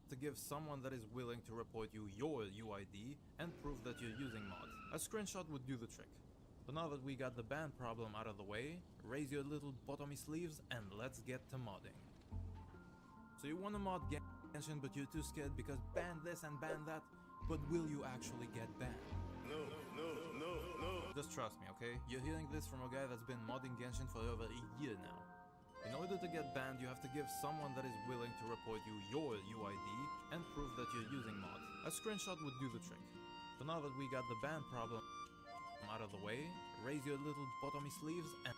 to give someone that is willing to report you your UID and prove that you're using mods. A screenshot would do the trick. So now that we got the ban problem out of the way, raise your little bottomy sleeves and let's get to modding. So you wanna mod Genshin but you're too scared because ban this and ban that, but will you actually get banned? No. Just trust me, okay? You're hearing this from a guy that's been modding Genshin for over a year now. In order to get banned, you have to give someone that is willing to report you your UID and prove that you're using mods. A screenshot would do the trick. So now that we got the ban problem out of the way, raise your little bottomy sleeves and...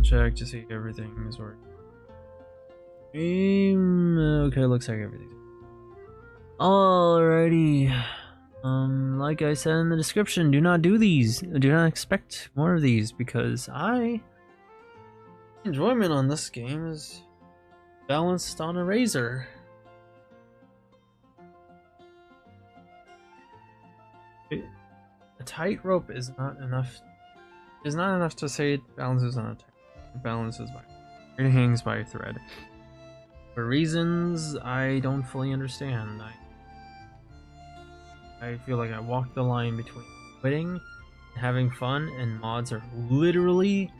Check to see if everything is working. Okay, looks like everything. Alrighty. Like I said in the description, do not do these. Do not expect more of these because enjoyment on this game is balanced on a razor. A tightrope is not enough. Is not enough to say it balances on a tightrope. It balances by. It hangs by a thread. For reasons I don't fully understand. I feel like I walk the line between quitting and having fun, and mods are literally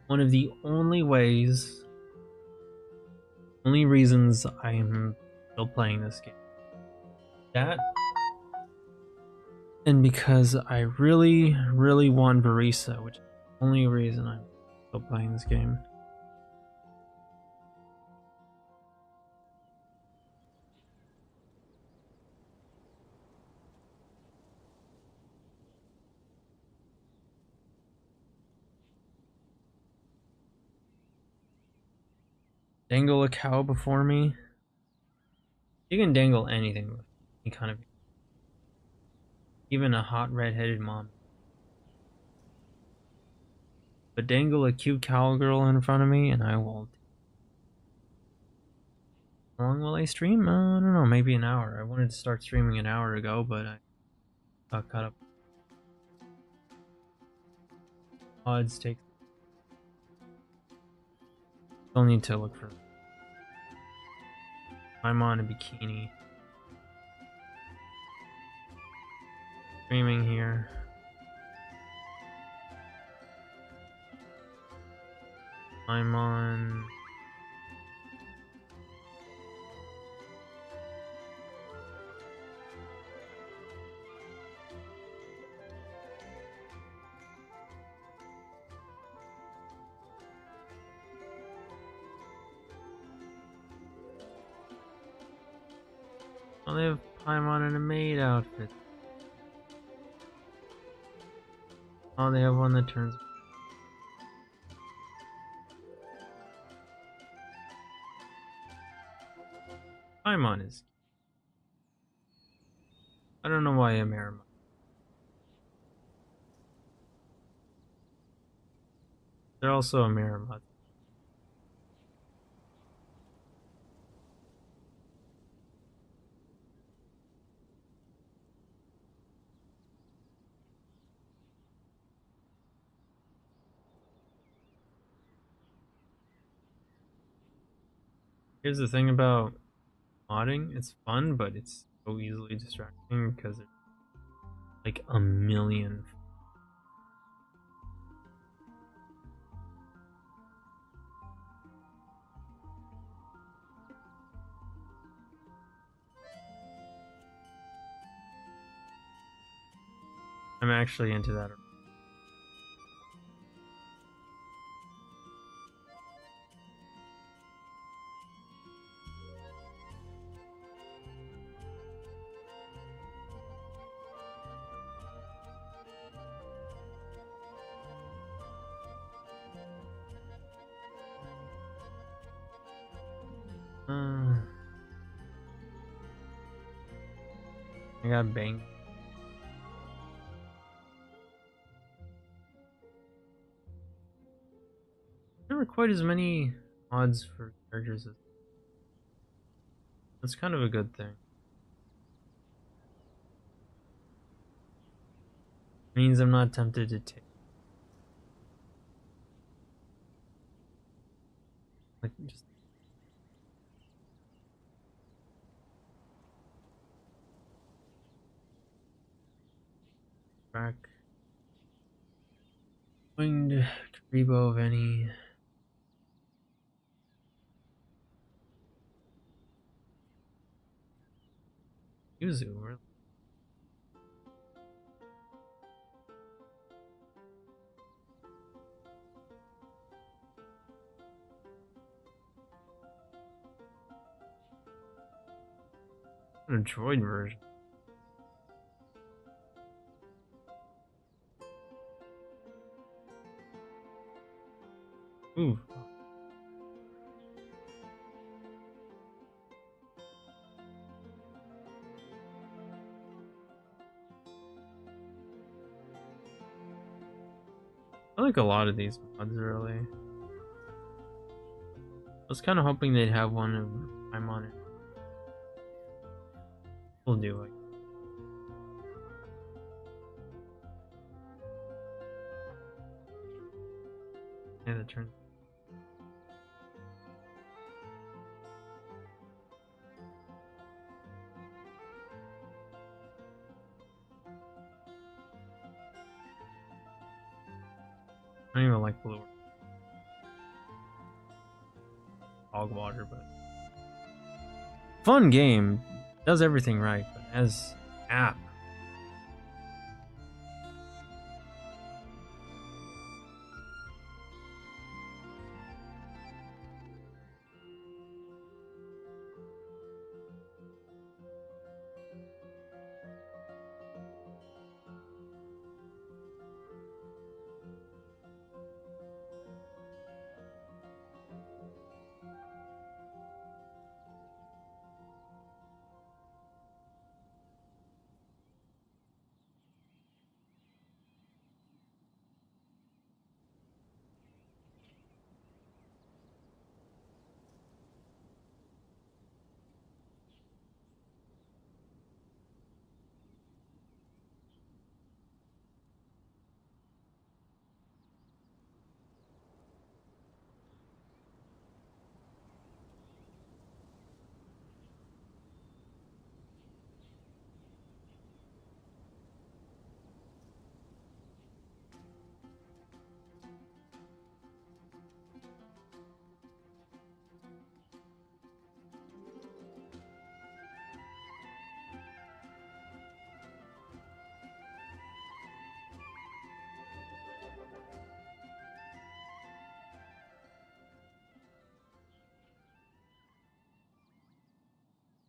one of the only reasons I am still playing this game. That, and because I really, really want Barisa, which is the only reason I'm still playing this game. Dangle a cow before me. You can dangle anything with any kind of, even a hot red-headed mom. But dangle a cute cowgirl in front of me and I will. How long will I stream? I don't know, maybe an hour. I wanted to start streaming an hour ago, but I got caught up. Odds take. Still need to look for. I'm on a bikini. Streaming here. I'm on. Oh, they have Paimon in a maid outfit. Oh, they have one that turns. Paimon is. I don't know why I'm here. They're also a mirror mod. Here's the thing about modding, it's fun, but it's so easily distracting because there's like a million. I'm actually into that. I got banged. There were quite as many mods for characters as that's kind of a good thing. Means I'm not tempted to take like just back winged Karibo of any Yuzu, really. A droid version. Ooh. I like a lot of these mods, really. I was kind of hoping they'd have one of I'm on it. We'll do it. Yeah, the turn. I don't even like blue. Hog water, but fun game. Does everything right, but as app.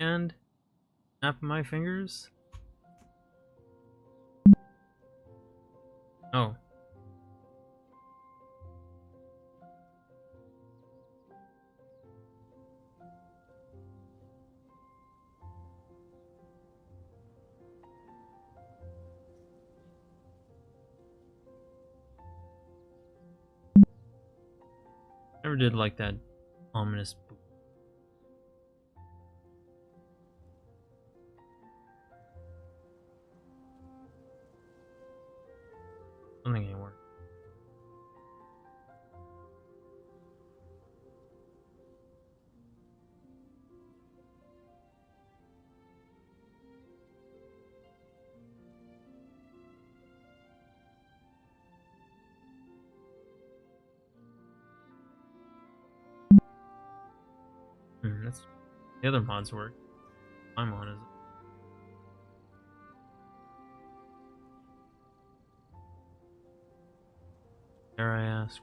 And snap my fingers. Oh. Never did like that ominous boot. Something ain't working. That's the other mods work. I'm on is it? Dare I ask?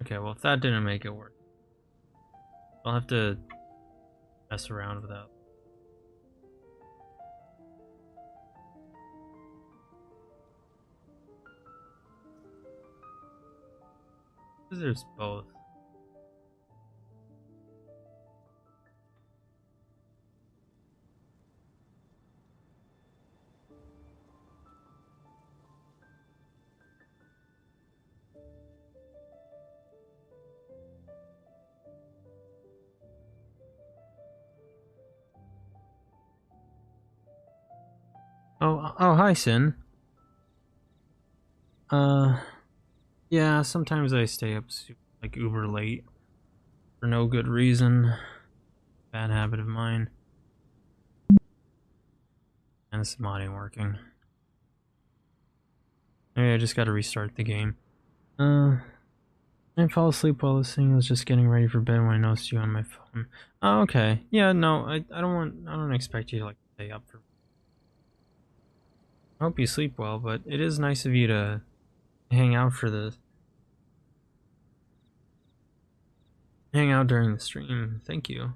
Okay, well if that didn't make it work, I'll have to mess around with that. There's both. Oh, hi, Sin. Yeah, sometimes I stay up like uber late for no good reason. Bad habit of mine. And this mod ain't working. Maybe I just gotta restart the game. I fell asleep while listening. I was just getting ready for bed when I noticed you on my phone. Oh, okay. Yeah, no, I don't expect you to like stay up for. I hope you sleep well, but it is nice of you to hang out for the hang out during the stream. Thank you.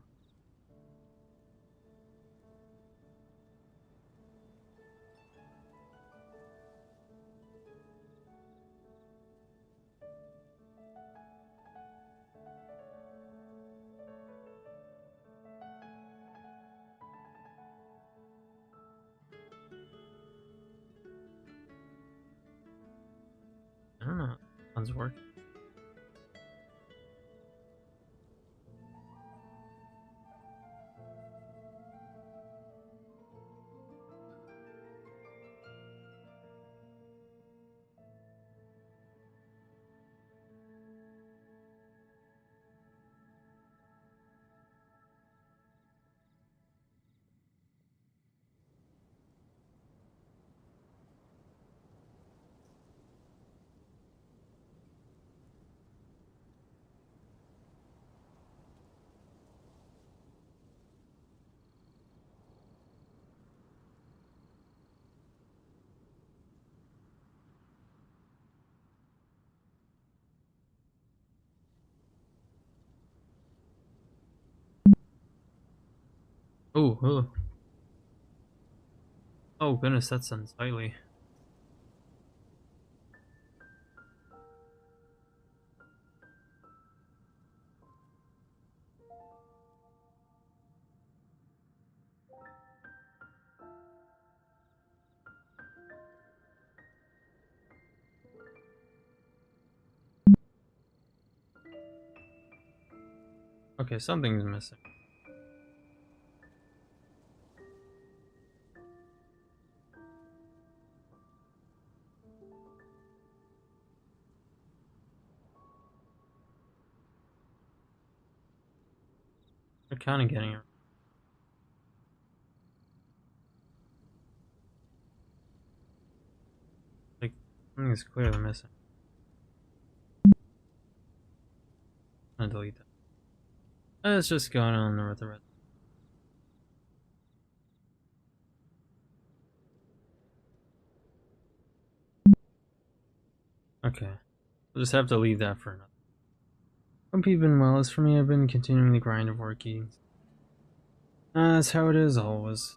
I don't know how fun's work. Oh, oh goodness, that's unsightly. Okay, something's missing. They're kind of getting it. Something is clearly missing. I'm gonna delete that. Let's just go on with the rest. Okay. We'll just have to leave that for another. Hope you've been well. As for me, I've been continuing the grind of working. That's how it is always.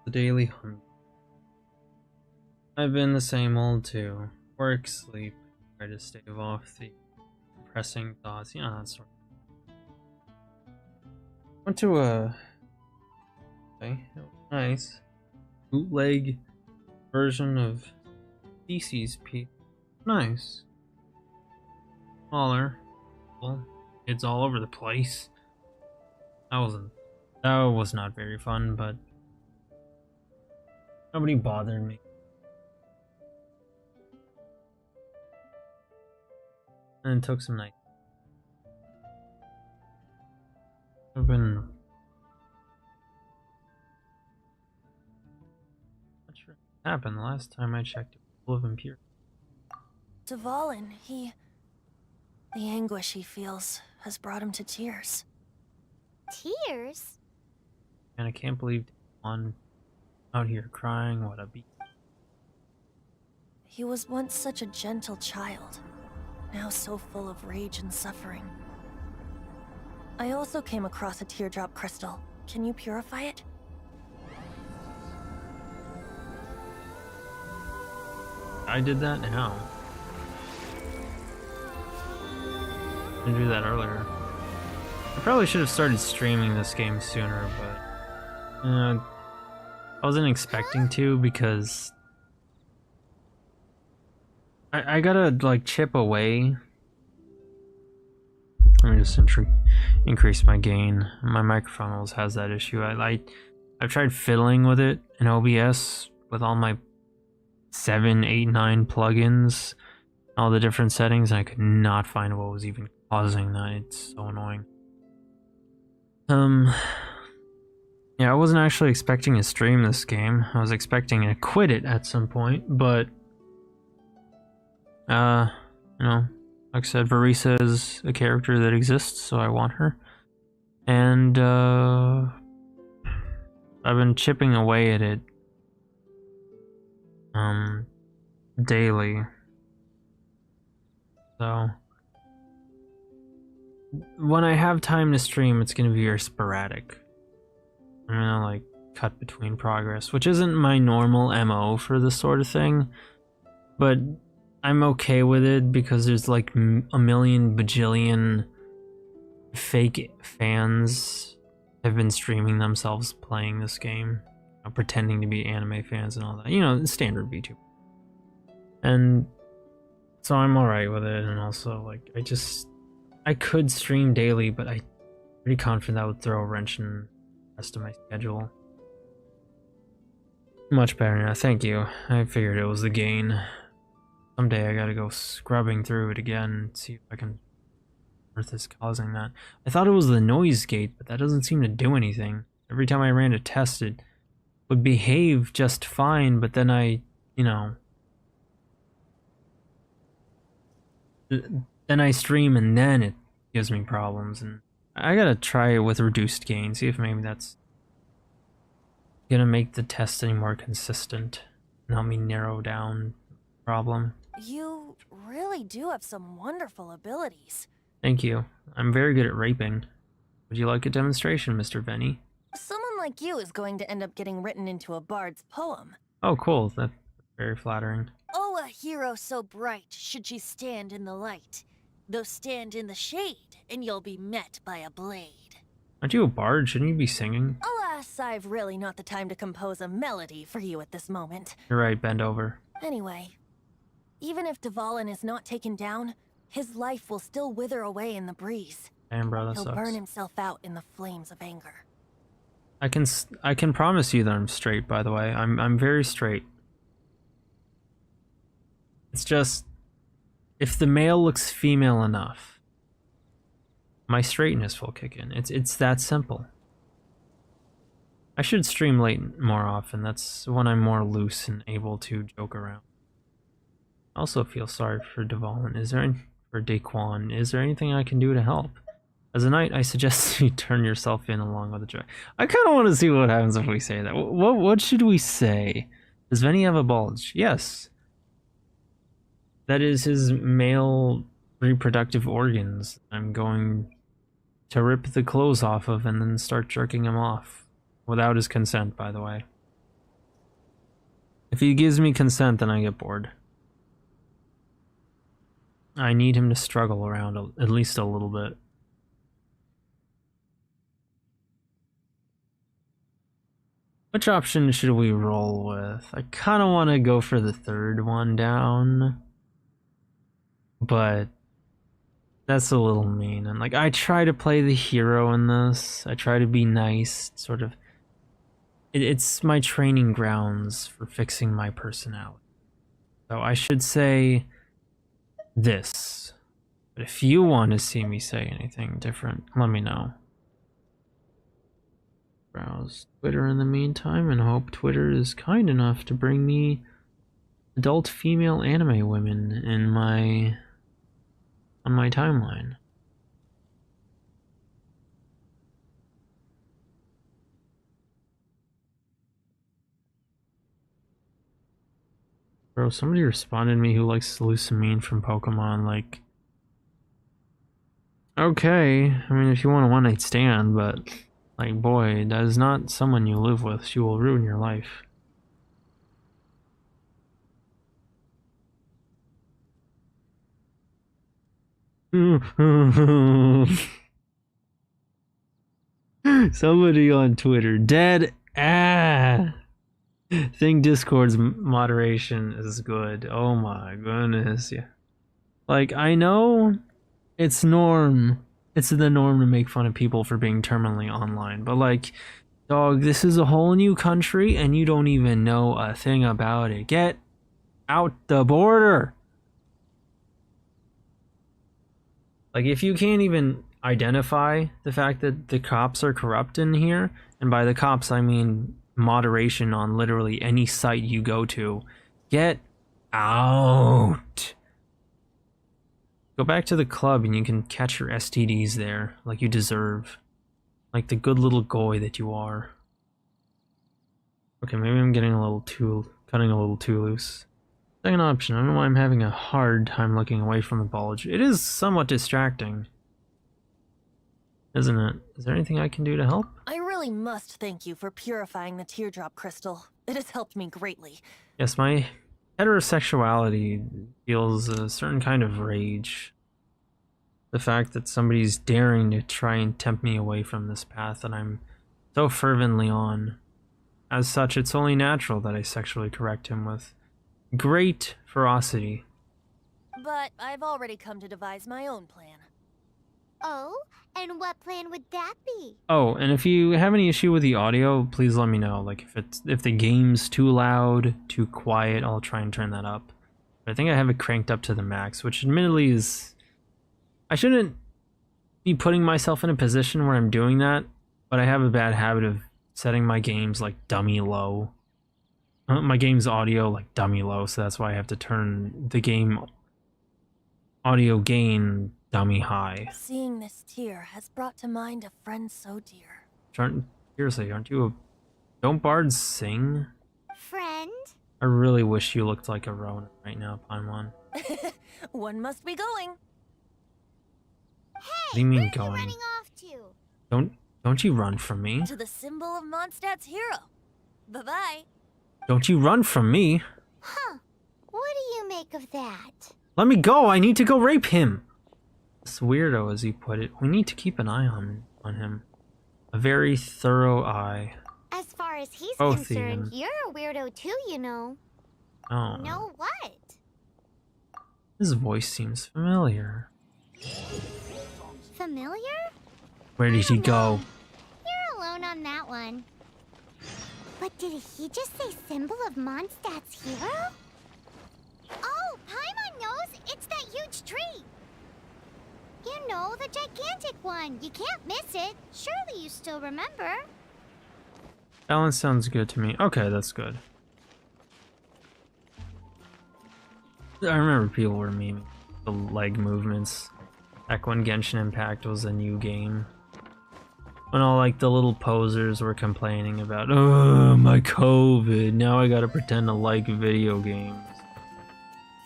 The daily hunt. I've been the same old too. Work, sleep, try to stave off the depressing thoughts. Yeah, that sort of. Went to a nice bootleg version of Theses P. Nice. Smaller. Well, kids all over the place. That was not very fun, but nobody bothered me. And it took some night. I've been not sure what happened the last time I checked. It was full of impure. Dvalin, the anguish he feels has brought him to tears. Tears? And I can't believe one out here crying. What a beat. He was once such a gentle child, now so full of rage and suffering. I also came across a teardrop crystal. Can you purify it? I did that now. I didn't do that earlier. I probably should have started streaming this game sooner, but I wasn't expecting to because I gotta like chip away. Let me just increase my gain. My microphone always has that issue. I've tried fiddling with it in OBS with all my 7, 8, 9 plugins, all the different settings, and I could not find what was even causing that. It's so annoying. Yeah, I wasn't actually expecting to stream this game. I was expecting to quit it at some point, but you know, like I said, Verisa is a character that exists, so I want her. And I've been chipping away at it daily. So when I have time to stream, it's gonna be very sporadic. I'm gonna like cut between progress, which isn't my normal MO for this sort of thing, but I'm okay with it because there's like a million bajillion fake fans have been streaming themselves playing this game, pretending to be anime fans and all that, you know, standard VTuber. And so I'm alright with it, and also like I could stream daily, but I'm pretty confident that would throw a wrench in the rest of my schedule. Much better now, thank you. I figured it was the gain. Someday I gotta go scrubbing through it again and see if I can Earth is causing that. I thought it was the noise gate, but that doesn't seem to do anything. Every time I ran to test it would behave just fine, but then then I stream and then it gives me problems, and I gotta try it with reduced gain, see if maybe that's gonna make the testing more consistent and help me narrow down the problem. You really do have some wonderful abilities. Thank you. I'm very good at raping. Would you like a demonstration, Mr. Venny? Someone like you is going to end up getting written into a bard's poem. Oh, cool. That's very flattering. Oh, a hero so bright should she stand in the light. Though stand in the shade, and you'll be met by a blade. Aren't you a bard? Shouldn't you be singing? Alas, I've really not the time to compose a melody for you at this moment. You're right, bend over. Anyway, even if Dvalin is not taken down, his life will still wither away in the breeze. Damn, bro, that He'll sucks. burn himself out in the flames of anger. I can promise you that I'm straight, by the way. I'm very straight. It's just, if the male looks female enough, my straightness will kick in. It's that simple. I should stream late more often. That's when I'm more loose and able to joke around. I also feel sorry for Devalin. For Daquan, is there anything I can do to help? As a knight, I suggest you turn yourself in along with the track. I kind of want to see what happens if we say that. What should we say? Does Venny have a bulge? Yes. That is his male reproductive organs. I'm going to rip the clothes off of and then start jerking him off. Without his consent, by the way. If he gives me consent, then I get bored. I need him to struggle around at least a little bit. Which option should we roll with? I kind of want to go for the third one down. But that's a little mean. And like, I try to play the hero in this. I try to be nice, sort of. It's my training grounds for fixing my personality. So I should say this. But if you want to see me say anything different, let me know. Browse Twitter in the meantime and hope Twitter is kind enough to bring me adult female anime women in on my timeline. Bro, somebody responded to me who likes Lucamine from Pokemon, like, okay, I mean, if you want a one-night stand, but, like, boy, that is not someone you live with. She will ruin your life. Somebody on Twitter, dead think Discord's moderation is good. Oh my goodness, yeah. Like, I know it's the norm to make fun of people for being terminally online, but like, dog, this is a whole new country and you don't even know a thing about it. Get out the border. Like, if you can't even identify the fact that the cops are corrupt in here, and by the cops I mean moderation on literally any site you go to, get out. Go back to the club and you can catch your STDs there, like you deserve. Like the good little goy that you are. Okay, maybe I'm cutting a little too loose. Second option, I don't know why I'm having a hard time looking away from the bulge. It is somewhat distracting, isn't it? Is there anything I can do to help? I really must thank you for purifying the teardrop crystal. It has helped me greatly. Yes, my heterosexuality feels a certain kind of rage. The fact that somebody's daring to try and tempt me away from this path that I'm so fervently on. As such, it's only natural that I sexually correct him with great ferocity. But I've already come to devise my own plan. Oh, and what plan would that be? Oh, and if you have any issue with the audio, please let me know. Like, if the game's too loud, too quiet, I'll try and turn that up. But I think I have it cranked up to the max, which admittedly is... I shouldn't be putting myself in a position where I'm doing that, but I have a bad habit of setting my games like dummy low. My game's audio like dummy low, so that's why I have to turn the game audio gain dummy high. Seeing this tear has brought to mind a friend so dear. Seriously, aren't you a... Don't bards sing? Friend? I really wish you looked like a Ronin right now, Paimon. One must be going. Hey, What do you mean where are going? you running off to? Don't you run from me. To the symbol of Mondstadt's hero. Bye-bye. Don't you run from me. Huh. What do you make of that? Let me go, I need to go rape him. This weirdo, as he put it. We need to keep an eye on him. A very thorough eye. As far as he's Both concerned, even. you're a weirdo too, you know. Oh. Know what? His voice seems familiar. Familiar? Where did he go? You're alone on that one. But did he just say symbol of Mondstadt's hero? Oh, Paimon knows! It's that huge tree! You know, the gigantic one. You can't miss it. Surely you still remember. Balance sounds good to me. Okay, that's good. I remember people were memeing the leg movements back when Genshin Impact was a new game. When all like the little posers were complaining about, oh, my COVID, now I gotta pretend to like video games.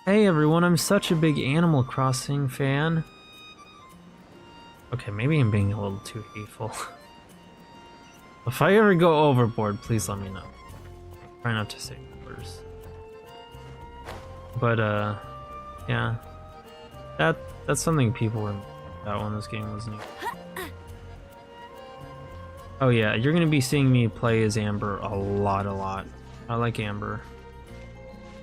Hey everyone, I'm such a big Animal Crossing fan. Okay, maybe I'm being a little too hateful. If I ever go overboard, please let me know. Try not to say words. But yeah. That's something people were about when this game was new. Oh yeah, you're gonna be seeing me play as Amber a lot. I like Amber.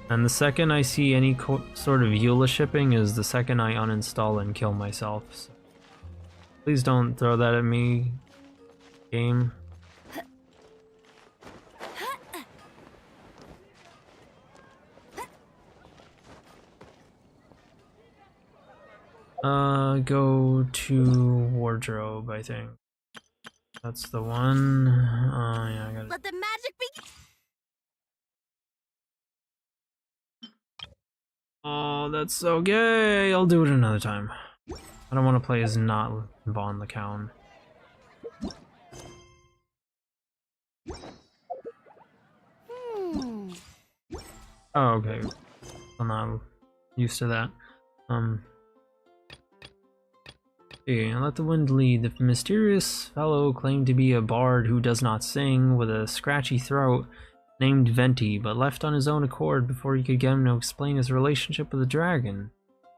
And the second I see any sort of Eula shipping is the second I uninstall and kill myself. So please don't throw that at me, game. Go to wardrobe, I think. That's the one. Yeah, I got it. Let the magic begin. Oh, that's so gay. I'll do it another time. I don't want to play as not Vaughn the Cown. Oh, okay. I'm not used to that. Okay, let the wind lead. The mysterious fellow claimed to be a bard who does not sing, with a scratchy throat, named Venti, but left on his own accord before you could get him to explain his relationship with the dragon.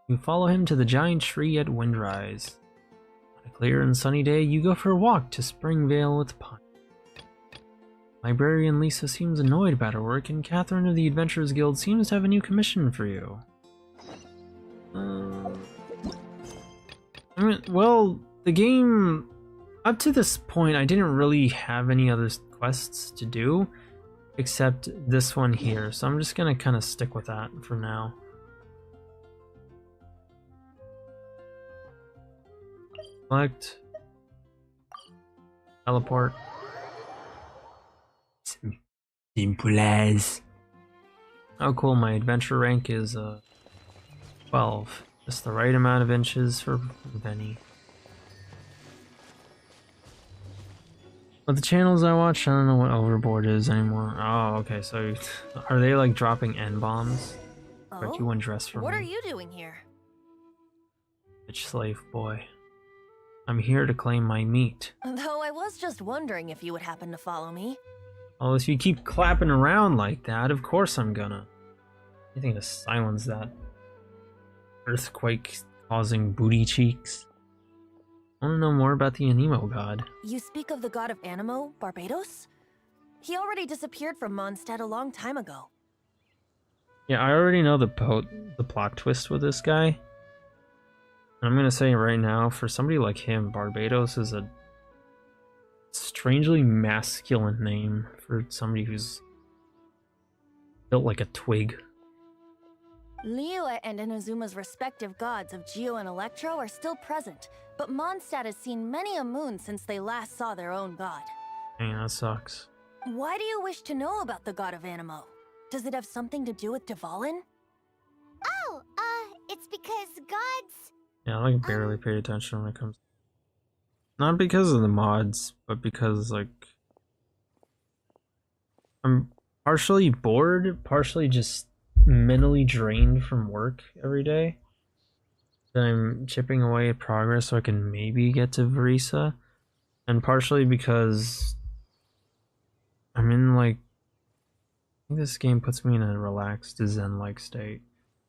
You follow him to the giant tree at Windrise. On a clear and sunny day, you go for a walk to Springvale with Pine. Librarian Lisa seems annoyed about her work, and Catherine of the Adventurers Guild seems to have a new commission for you. I mean, well, the game, up to this point, I didn't really have any other quests to do, except this one here, so I'm just gonna kind of stick with that for now. Select. Teleport. Simple as. Oh cool, my adventure rank is 12. Just the right amount of inches for Benny. But the channels I watch, I don't know what Overboard is anymore. Oh, okay, so are they like dropping N-bombs? Or do you undress for me? What are you doing here? Bitch slave boy. I'm here to claim my meat. Though I was just wondering if you would happen to follow me. Well, if you keep clapping around like that, of course I'm gonna. I think to silence that earthquake causing booty cheeks. I want to know more about the Anemo god. You speak of the god of Anemo, Barbados? He already disappeared from Mondstadt a long time ago. Yeah, I already know the plot twist with this guy. And I'm gonna say right now, for somebody like him, Barbados is a strangely masculine name for somebody who's built like a twig. Liyue and Inazuma's respective gods of Geo and Electro are still present, but Mondstadt has seen many a moon since they last saw their own god. Dang, that sucks. Why do you wish to know about the god of Anemo? Does it have something to do with Dvalin? Oh, it's because gods... Yeah, I like barely paid attention when it comes. Not because of the mods, but because like I'm partially bored, partially just mentally drained from work every day. Then I'm chipping away at progress so I can maybe get to Verisa, and partially because I'm in like, I think this game puts me in a relaxed zen-like state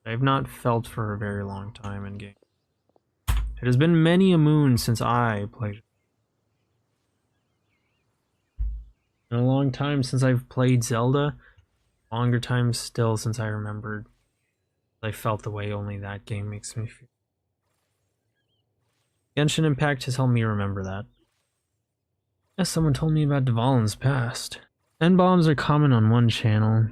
I've not felt for a very long time in game. It has been many a moon since I played. And a long time since I've played Zelda. Longer time still since I remembered. I felt the way only that game makes me feel. Genshin Impact has helped me remember that. Yes, someone told me about Dvalin's past. N-bombs are common on one channel.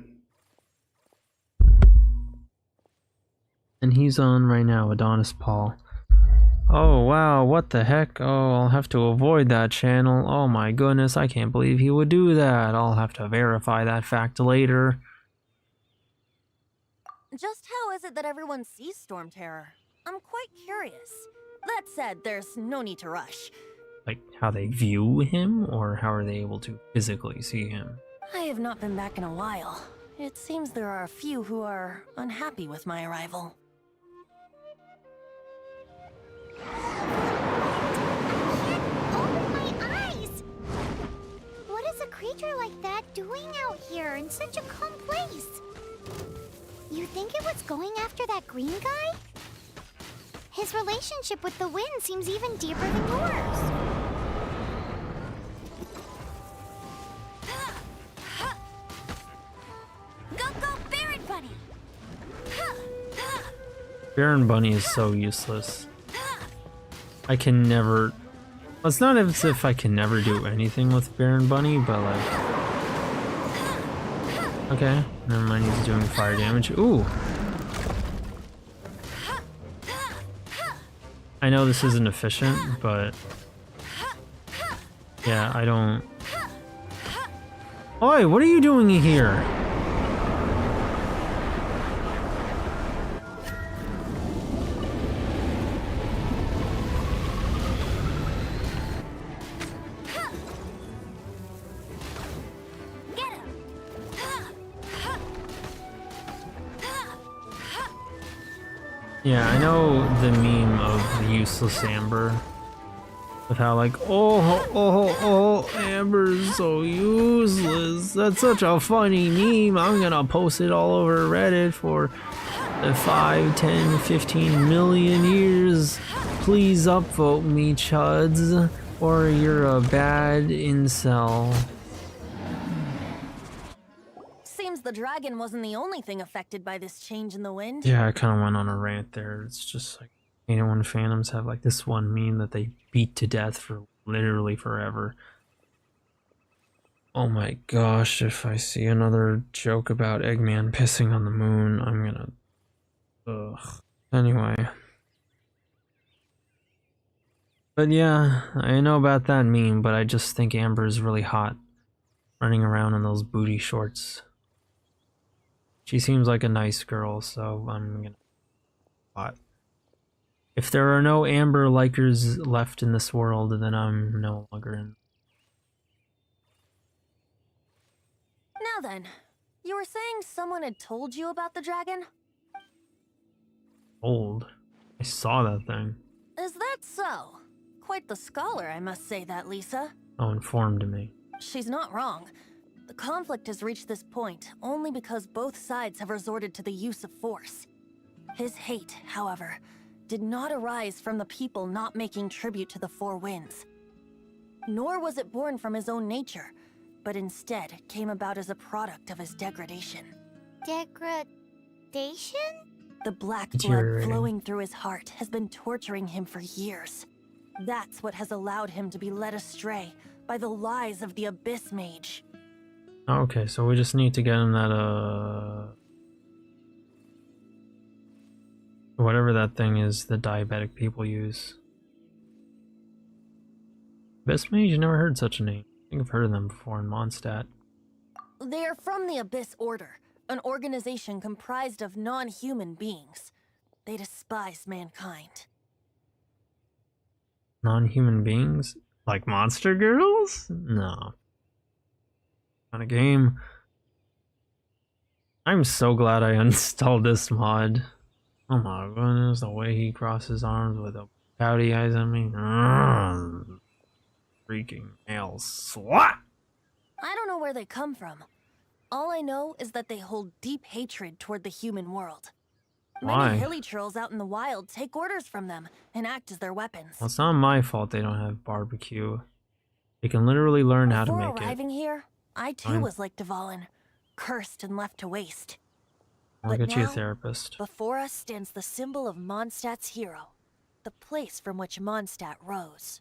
And he's on right now, Adonis Paul. Oh wow, what the heck? Oh, I'll have to avoid that channel. Oh my goodness, I can't believe he would do that. I'll have to verify that fact later. Just how is it that everyone sees Storm Terror? I'm quite curious. That said, there's no need to rush. Like, how they view him, or how are they able to physically see him? I have not been back in a while. It seems there are a few who are unhappy with my arrival. Open my eyes! What is a creature like that doing out here in such a calm place? You think it was going after that green guy? His relationship with the wind seems even deeper than yours. Go, Baron Bunny! Baron Bunny is so useless. I can never... It's not as if I can never do anything with Baron Bunny, but like... Okay, never mind, he's doing fire damage. Ooh! I know this isn't efficient, but... Yeah, I don't... Oi, what are you doing here? Yeah, I know the meme of the useless Amber. With how like, oh, Amber's so useless. That's such a funny meme. I'm gonna post it all over Reddit for the 5, 10, 15 million years. Please upvote me, chuds. Or you're a bad incel. Seems the dragon wasn't the only thing affected by this change in the wind. Yeah, I kind of went on a rant there. It's just like, you know, when fandoms have like this one meme that they beat to death for literally forever. Oh my gosh, if I see another joke about Eggman pissing on the moon, I'm gonna... Ugh. Anyway. But yeah, I know about that meme, but I just think Amber is really hot. Running around in those booty shorts. She seems like a nice girl, so I'm gonna... Hot. If there are no Amber likers left in this world, then I'm no longer in. Now then, you were saying someone had told you about the dragon? Old. I saw that thing. Is that so? Quite the scholar, I must say that, Lisa. Oh, informed me. She's not wrong. The conflict has reached this point only because both sides have resorted to the use of force. His hate, however, did not arise from the people not making tribute to the Four Winds. Nor was it born from his own nature, but instead came about as a product of his degradation. Degradation? The black blood Deteriorating. flowing through his heart has been torturing him for years. That's what has allowed him to be led astray by the lies of the Abyss Mage. Okay, so we just need to get him that, whatever that thing is that diabetic people use. Best Mage? Never heard such a name. I think I've heard of them before in Mondstadt. They are from the Abyss Order, an organization comprised of non-human beings. They despise mankind. Non-human beings? Like monster girls? No. Not a game. I'm so glad I uninstalled this mod. Oh my goodness, the way he crosses arms with the pouty eyes at me. Freaking male swat! I don't know where they come from. All I know is that they hold deep hatred toward the human world. Why? Many hilly trolls out in the wild take orders from them and act as their weapons. Well, it's not my fault they don't have barbecue. They can literally learn how to Before make it. arriving here, I too Fine. was like Dvalin, cursed and left to waste. I'll But get you a now, therapist. Before us stands the symbol of Mondstadt's hero, the place from which Mondstadt rose.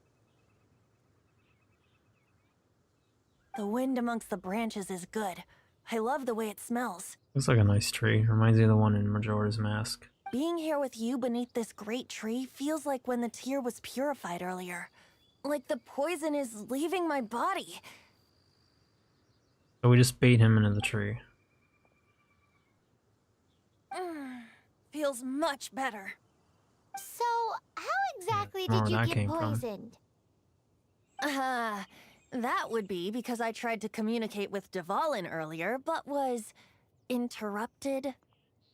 The wind amongst the branches is good. I love the way it smells. Looks like a nice tree. Reminds me of the one in Majora's Mask. being here with you beneath this great tree feels like when the tear was purified earlier. Like the poison is leaving my body. So we just bait him into the tree. Feels much better. So, how exactly Oh, did you that get came from. poisoned? That would be because I tried to communicate with Dvalin earlier, but was interrupted.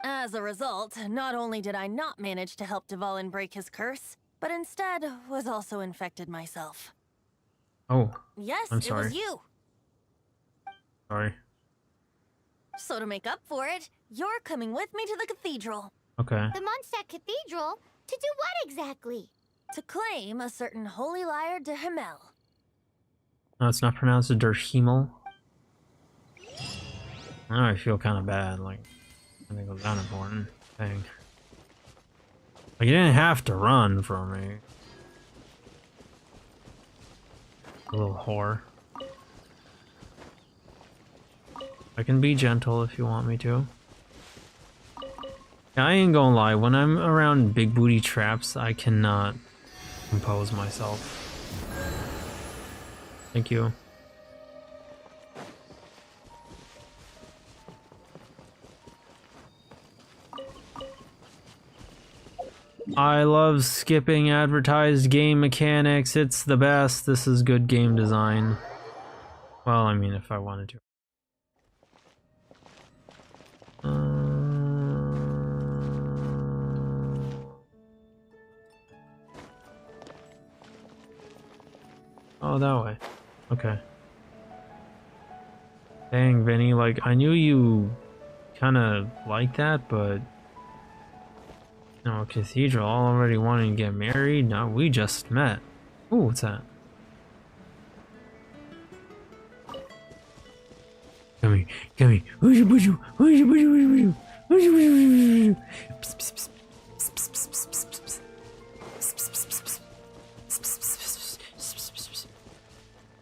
As a result, not only did I not manage to help Dvalin break his curse, but instead was also infected myself. Oh, Yes, I'm it sorry. was you. Sorry. So to make up for it, you're coming with me to the cathedral. Okay. The Mondstadt Cathedral? To do what exactly? To claim a certain holy lyre de Himmel. No, it's not pronounced Der Himmel. Now I feel kind of bad. Like, I think it was that important thing. Like, you didn't have to run from me. A little whore. I can be gentle if you want me to. Yeah, I ain't gonna lie, when I'm around big booty traps, I cannot compose myself. Thank you. I love skipping advertised game mechanics. It's the best. This is good game design. Well, I mean, if I wanted to. Oh, that way. Okay. Dang, Vinny, like, I knew you kind of like that, but... No, Cathedral already wanting to get married? No, we just met. Ooh, what's that? Come here, come here.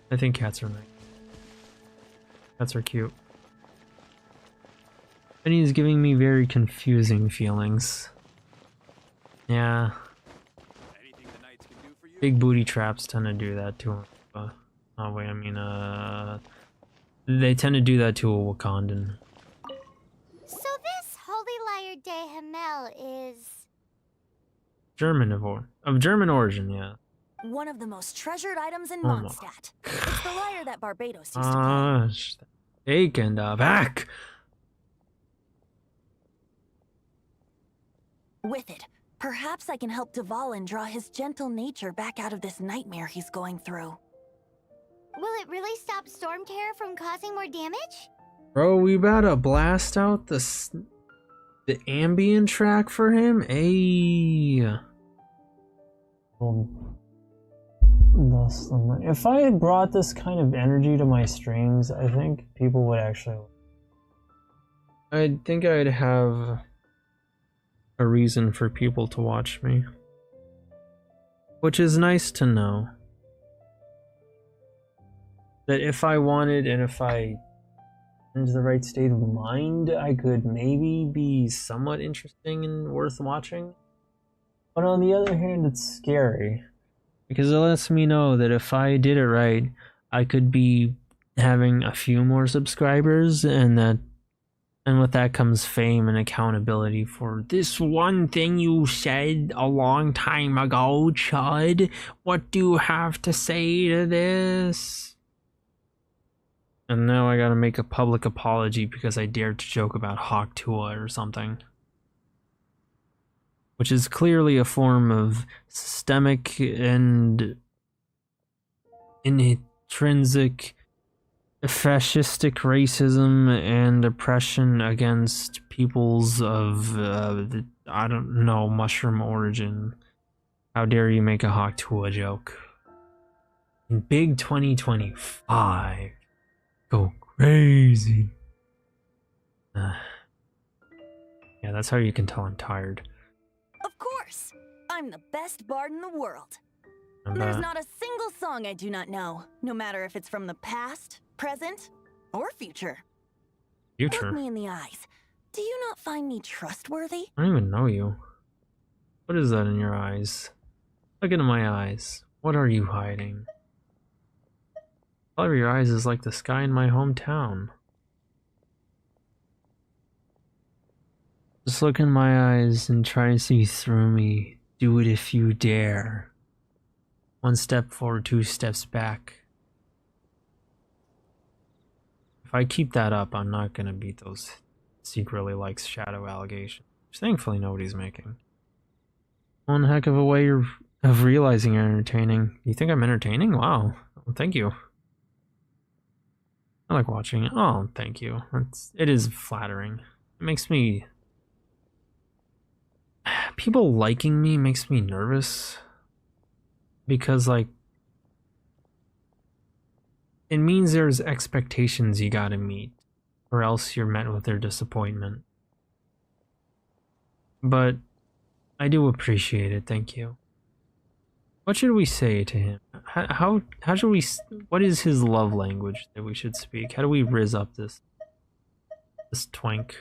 I think cats are nice. Cats are cute. Benny is giving me very confusing feelings. Yeah. Big booty traps tend to do that to him. Oh wait, I mean, they tend to do that to a Wakandan. So this holy lyre de Himmel is... German of German origin, yeah. One of the most treasured items in Oh my. Mondstadt. It's the lyre that Barbados used to play. Taken back. With it, perhaps I can help Dvalin draw his gentle nature back out of this nightmare he's going through. Will it really stop Storm Terror from causing more damage? Bro, we about to blast out the ambient track for him? Ayy. If I had brought this kind of energy to my streams, I think people would actually... I think I'd have a reason for people to watch me. Which is nice to know. That if I wanted and if I into the right state of mind, I could maybe be somewhat interesting and worth watching. But on the other hand, it's scary. Because it lets me know that if I did it right, I could be having a few more subscribers, and with that comes fame and accountability for this one thing you said a long time ago, Chud. What do you have to say to this? And now I gotta make a public apology because I dared to joke about Hawk Tua or something. Which is clearly a form of systemic and intrinsic fascistic racism and oppression against peoples of, I don't know, mushroom origin. How dare you make a Hawk Tua joke? In big 2025. Go crazy. Yeah, that's how you can tell I'm tired. Of course! I'm the best bard in the world. And, There's not a single song I do not know, no matter if it's from the past, present, or future. future? Look me in the eyes. Do you not find me trustworthy? I don't even know you. What is that in your eyes? Look into my eyes. What are you hiding? The color of your eyes is like the sky in my hometown. Just look in my eyes and try to see through me. Do it if you dare. 1 step forward, 2 steps back. If I keep that up, I'm not gonna beat those secretly likes shadow allegations, which thankfully nobody's making. One heck of a way of realizing you're entertaining. You think I'm entertaining? Wow. Well, thank you. I like watching it. Oh, thank you. It is flattering. It makes me... People liking me makes me nervous. Because, like... It means there's expectations you gotta meet. Or else you're met with their disappointment. But... I do appreciate it, thank you. What should we say to him? How should we... What is his love language that we should speak? How do we rizz up this twink?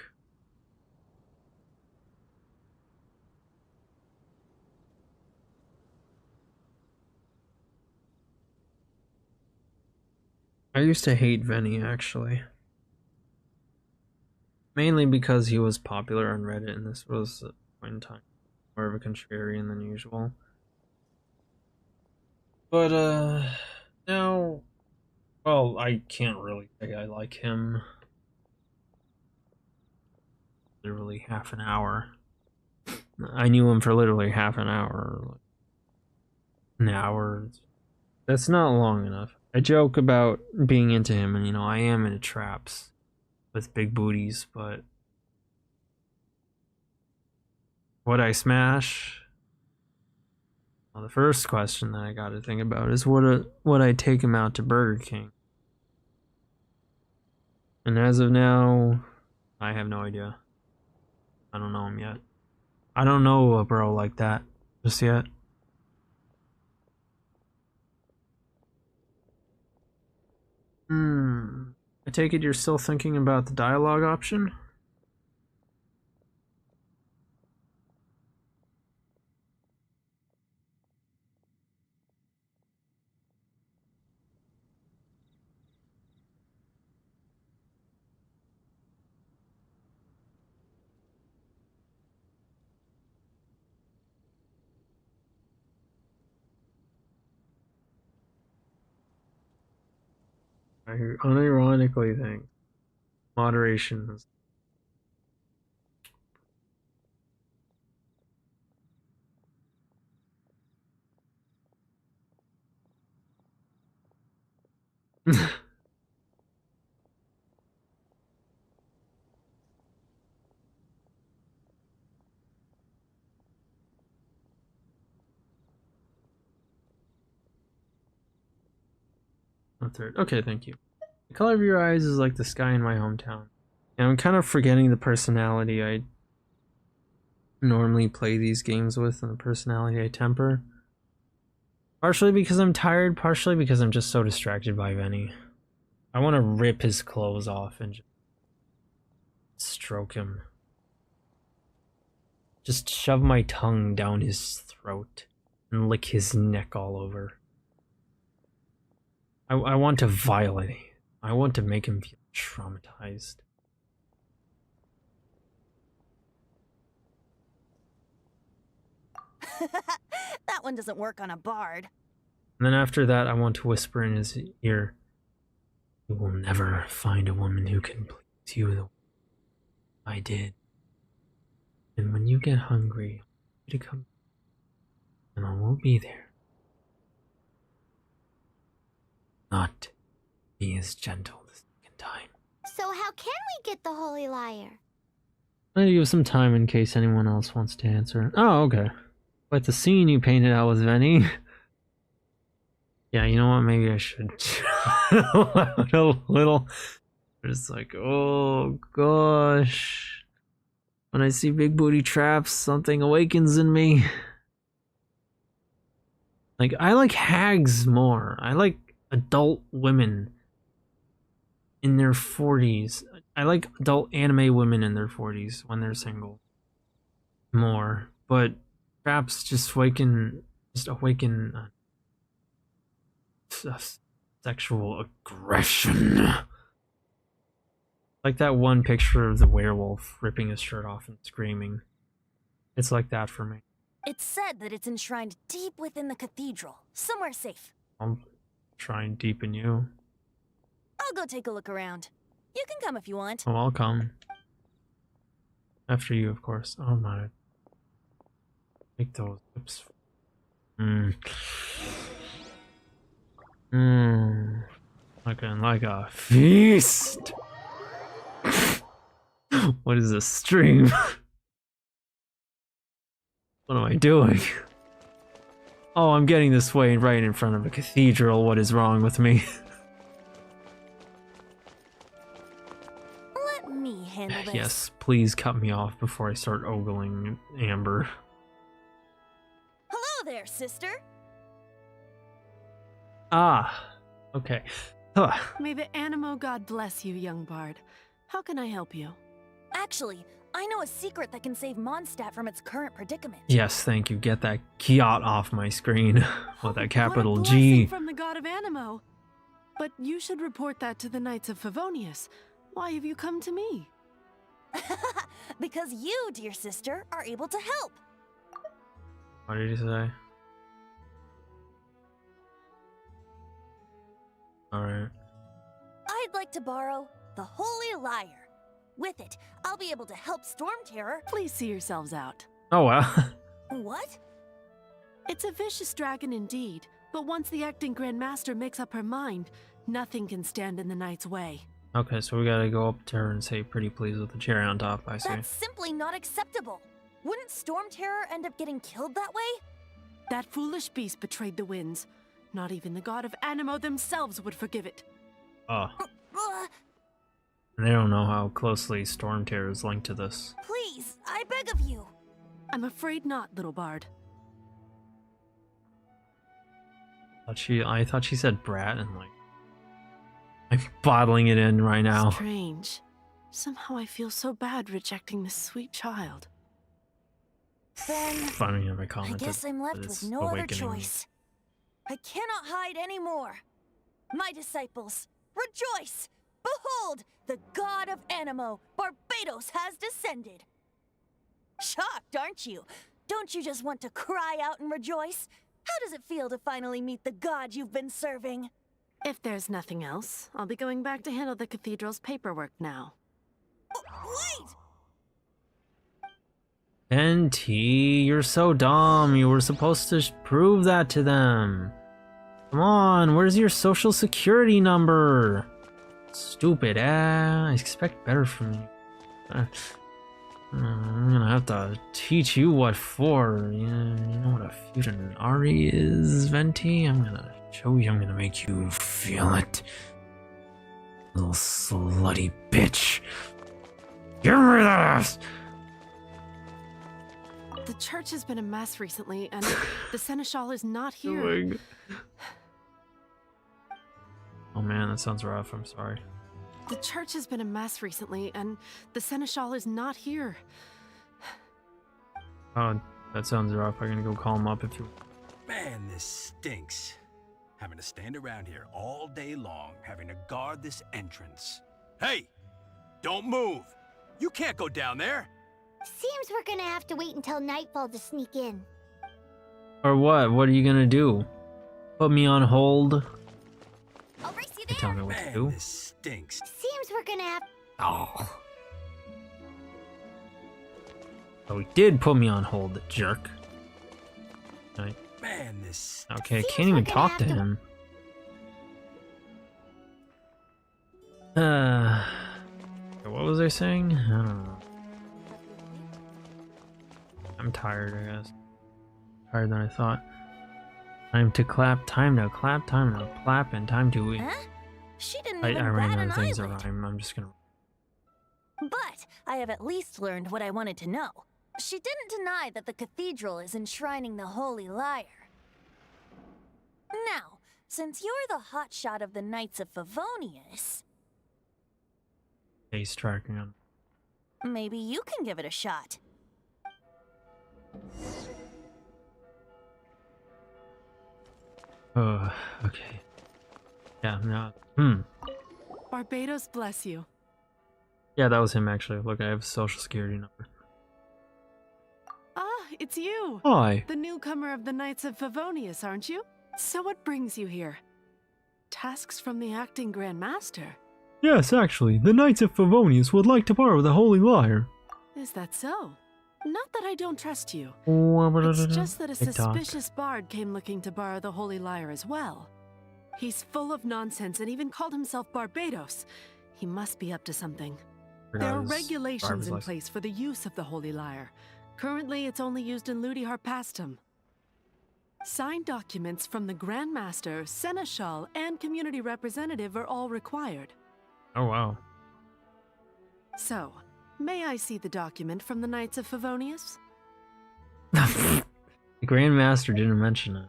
I used to hate Venny, actually. Mainly because he was popular on Reddit, and this was a point in time more of a contrarian than usual. But, now... Well, I can't really say I like him. Literally half an hour. I knew him for literally half an hour. An hour. That's not long enough. I joke about being into him, and you know, I am into traps with big booties, but would I smash? Well, the first question that I gotta think about is would I take him out to Burger King? And as of now, I have no idea. I don't know him yet. I don't know a bro like that just yet. I take it you're still thinking about the dialogue option? I unironically think moderation is... A third. Okay, thank you. The color of your eyes is like the sky in my hometown. And I'm kind of forgetting the personality I normally play these games with and the personality I temper. Partially because I'm tired, partially because I'm just so distracted by Venny. I want to rip his clothes off and just stroke him. Just shove my tongue down his throat and lick his neck all over. I want to violate him. I want to make him feel traumatized. That one doesn't work on a bard. And then after that, I want to whisper in his ear, "You will never find a woman who can please you the way I did. And when you get hungry, you come, and I won't be there. Not be as gentle the second time." So how can we get the Holy Liar? I'm gonna give some time in case anyone else wants to answer. Oh, okay. But the scene you painted out with Venny. Yeah, you know what? Maybe I should out a little. It's like, oh gosh. When I see big booty traps, something awakens in me. Like, I like hags more. I like adult women in their 40s. I like adult anime women in their 40s when they're single more. But Perhaps just awaken sexual aggression. Like that one picture of the werewolf ripping his shirt off and screaming. It's like that for me. It's said that it's enshrined deep within the cathedral, somewhere safe. I'll try and deepen you. I'll go take a look around. You can come if you want. Oh, I'll come. After you, of course. Oh my. Make those lips. Looking like a feast. What is this stream? What am I doing? Oh, I'm getting this way right in front of a cathedral. What is wrong with me? Let me handle this. Yes, please cut me off before I start ogling Amber. Hello there, sister. Ah, okay. Huh. May the Animo God bless you, young bard. How can I help you? Actually, I know a secret that can save Mondstadt from its current predicament. Yes, thank you. Get that kiot off my screen with that capital What a G. blessing from the God of Animo. But you should report that to the Knights of Favonius. Why have you come to me? Because you, dear sister, are able to help. What did he say? Alright. I'd like to borrow the Holy Lyre. With it, I'll be able to help Storm Terror. Please see yourselves out. Oh well. What? It's a vicious dragon indeed, but once the acting Grand Master makes up her mind, nothing can stand in the Knight's way. Okay, so we gotta go up to her and say pretty please with the cherry on top, I see. That's simply not acceptable. Wouldn't Storm Terror end up getting killed that way? That foolish beast betrayed the winds. Not even the God of Animo themselves would forgive it. Oh. Ugh, They don't know how closely Storm Terror is linked to this. please, I beg of you. I'm afraid not, little bard. I thought she said brat and like I'm bottling it in right now. Strange. Somehow I feel so bad rejecting this sweet child. Then I mean, I I commented guess I'm left that with it's no other awakening. choice. I cannot hide anymore. My disciples, rejoice! Behold, the God of Animo, Barbados, has descended. Shocked, aren't you? Don't you just want to cry out and rejoice? How does it feel to finally meet the God you've been serving? If there's nothing else, I'll be going back to handle the cathedral's paperwork now. Wait! NT, you're so dumb. You were supposed to prove that to them. Come on, where's your social security number? Stupid, I expect better from you. I'm gonna have to teach you what for. You know what a futanari is, Venti? I'm gonna show you, I'm gonna make you feel it. Little slutty bitch. Give me that ass! The church has been a mess recently, and the seneschal is not Oh here. my God. Oh man, that sounds rough, I'm sorry. The church has been a mess recently, and the seneschal is not here. Oh, that sounds rough. I'm gonna go call him up if you... Man, this stinks. Having to stand around here all day long, having to guard this entrance. Hey! Don't move! You can't go down there! Seems we're gonna have to wait until nightfall to sneak in. Or what? What are you gonna do? Put me on hold? I'll race you You tell there. me what to Man, do? this stinks. Seems we're gonna have. Oh. Oh, he did put me on hold, jerk. Right. Man, this Okay, I Seems can't even we're gonna talk to have to- him. What was I saying? I don't know. I'm tired, I guess. Tired than I thought. Time to clap, time to clap, time to clap, and time to... Huh? She didn't I even ran bat out an of things to eyelid. rhyme. I'm just gonna... But I have at least learned what I wanted to know. She didn't deny that the cathedral is enshrining the Holy Lyre. Now, since you're the hotshot of the Knights of Favonius, He's tracking on. maybe you can give it a shot. Oh, okay. Yeah, no. Barbados bless you. Yeah, that was him actually. Look, I have a social security number. Ah, it's you! Hi. The newcomer of the Knights of Favonius, aren't you? So what brings you here? Tasks from the acting Grand Master? Yes, actually, the Knights of Favonius would like to borrow the Holy Lyre. Is that so? Not that I don't trust you. It's It's just that a suspicious bard came looking to borrow the Holy Lyre as well. He's full of nonsense and even called himself Barbados. He must be up to something. There are regulations in place for the use of the Holy Lyre. Currently, it's only used in Ludi Harpastum. Signed documents from the Grand Master, Seneschal, and community representative are all required. Oh, wow. So, may I see the document from the Knights of Favonius? The Grand Master didn't mention it.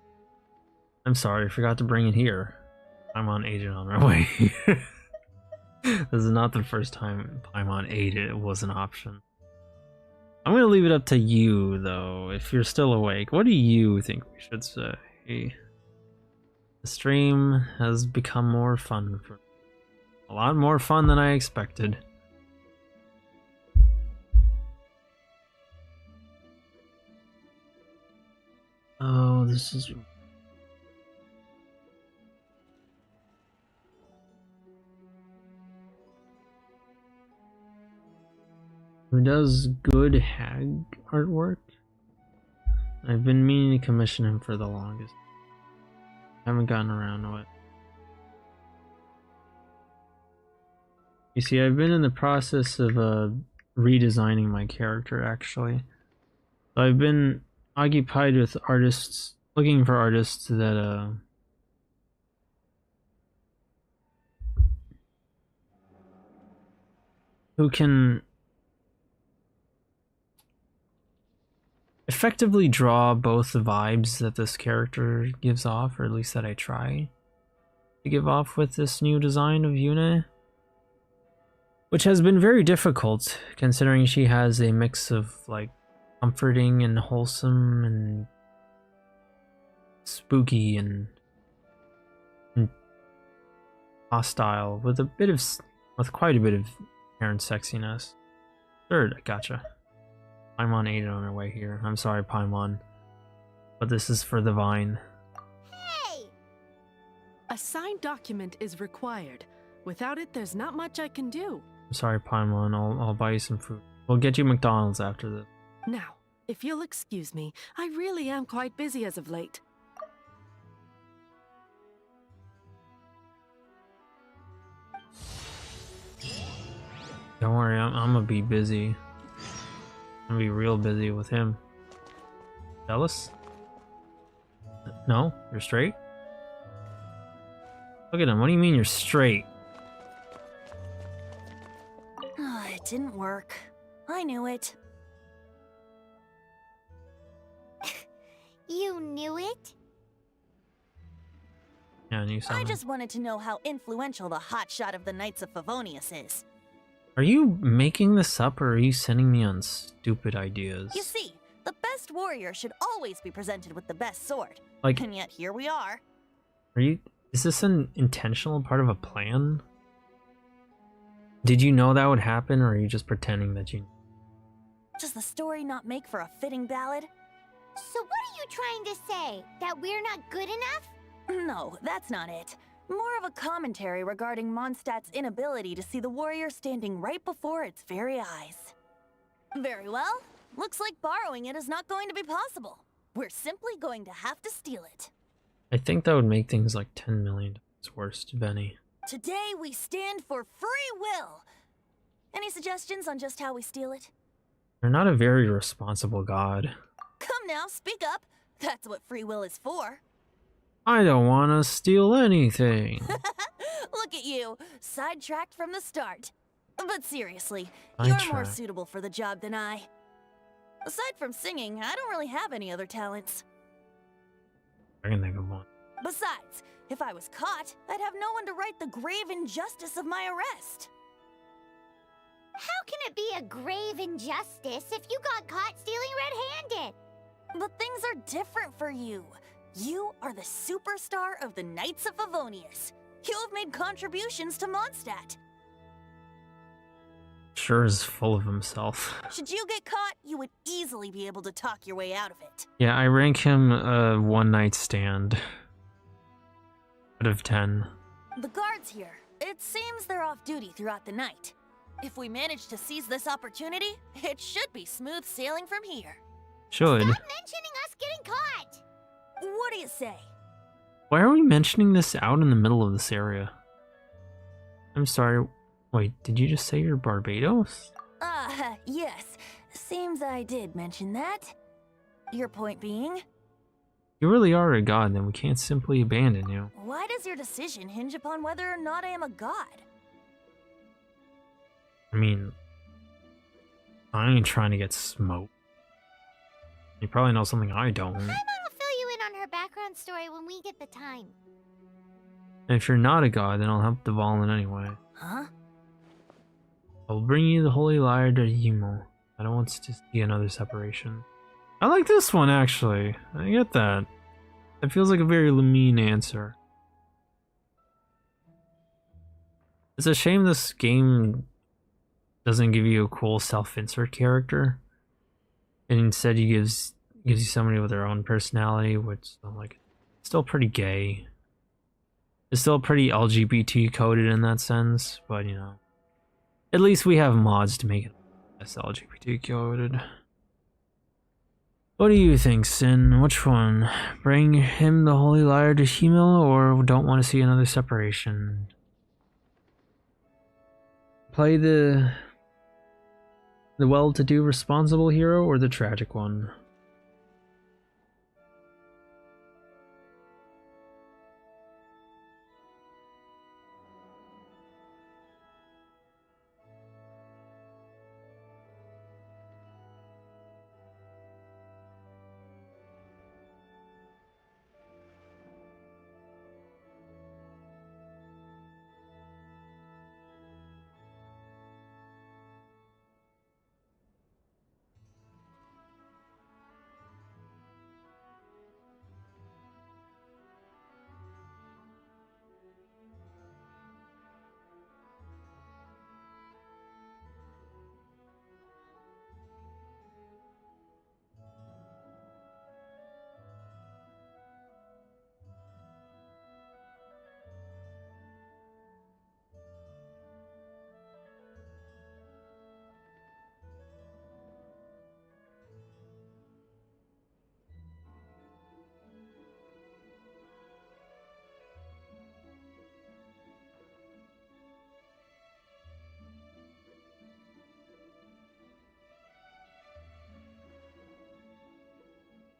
I'm sorry, I forgot to bring it here. I'm on agent on our way here. This is not the first time Paimon ate it was an option. I'm gonna leave it up to you, though, if you're still awake. What do you think we should say? The stream has become more fun for me. A lot more fun than I expected. Oh, this is... Who does good hag artwork? I've been meaning to commission him for the longest. Haven't gotten around to it. You see, I've been in the process of redesigning my character, actually. So I've been occupied with artists, looking for artists that who can effectively draw both the vibes that this character gives off, or at least that I try to give off with this new design of Yu-nee. Which has been very difficult, considering she has a mix of, like, comforting and wholesome and spooky and hostile, with quite a bit of inherent sexiness. Third, gotcha. Paimon ate it on her way here. I'm sorry, Paimon, but this is for the vine. Hey! A signed document is required. Without it, there's not much I can do. I'm sorry, Paimon. I'll buy you some food. We'll get you McDonald's after this. Now, if you'll excuse me, I really am quite busy as of late. Don't worry, I'm gonna be busy. I'm gonna be real busy with him. Jealous? No? You're straight? Look at him. What do you mean you're straight? It didn't work. I knew it. You knew it? Yeah, I knew something. I just wanted to know how influential the hotshot of the Knights of Favonius is. Are you making this up, or are you sending me on stupid ideas? You see, the best warrior should always be presented with the best sword. Like, And yet here we are. is this an intentional part of a plan? Did you know that would happen, or are you just pretending that you... Does the story not make for a fitting ballad? So what are you trying to say? That we're not good enough? No, that's not it. More of a commentary regarding Mondstadt's inability to see the warrior standing right before its very eyes. Very well. Looks like borrowing it is not going to be possible. We're simply going to have to steal it. I think that would make things like $10 million worse, Benny. Today we stand for free will. Any suggestions on just how we steal it? You're not a very responsible god. Come now, speak up. That's what free will is for. I don't want to steal anything. Look at you, sidetracked from the start. But seriously, you're more Sidetracked. suitable for the job than I. Aside from singing, I don't really have any other talents. I can think of one. Besides, if I was caught, I'd have no one to right the grave injustice of my arrest. How can it be a grave injustice if you got caught stealing red-handed? But things are different for you. You are the superstar of the Knights of Favonius. You have made contributions to Mondstadt. Sure is full of himself. Should you get caught, you would easily be able to talk your way out of it. Yeah, I rank him a one-night stand. Out of 10. The guards here, it seems they're off duty throughout the night. If we manage to seize this opportunity, it should be smooth sailing from here. Should. Stop mentioning us getting caught! What do you say? Why are we mentioning this out in the middle of this area? I'm sorry. Wait, did you just say you're Barbados? Yes. Seems I did mention that. Your point being? You really are a god, then we can't simply abandon you. Why does your decision hinge upon whether or not I am a god? I mean, I ain't trying to get smoked. You probably know something I don't. Paimon will fill you in on her background story when we get the time. And if you're not a god, then I'll help Devalin anyway. Huh? I'll bring you the Holy Lyre to Himo. I don't want to see another separation. I like this one, actually. I get that. It feels like a very Lamine answer. It's a shame this game doesn't give you a cool self-insert character. And instead gives you somebody with their own personality, which I'm like, still pretty gay. It's still pretty LGBT coded in that sense, but you know. At least we have mods to make it less LGBT coded. What do you think, Sin? Which one? Bring him the Holy Lyre to Himil, or don't want to see another separation? Play the well-to-do responsible hero, or the tragic one?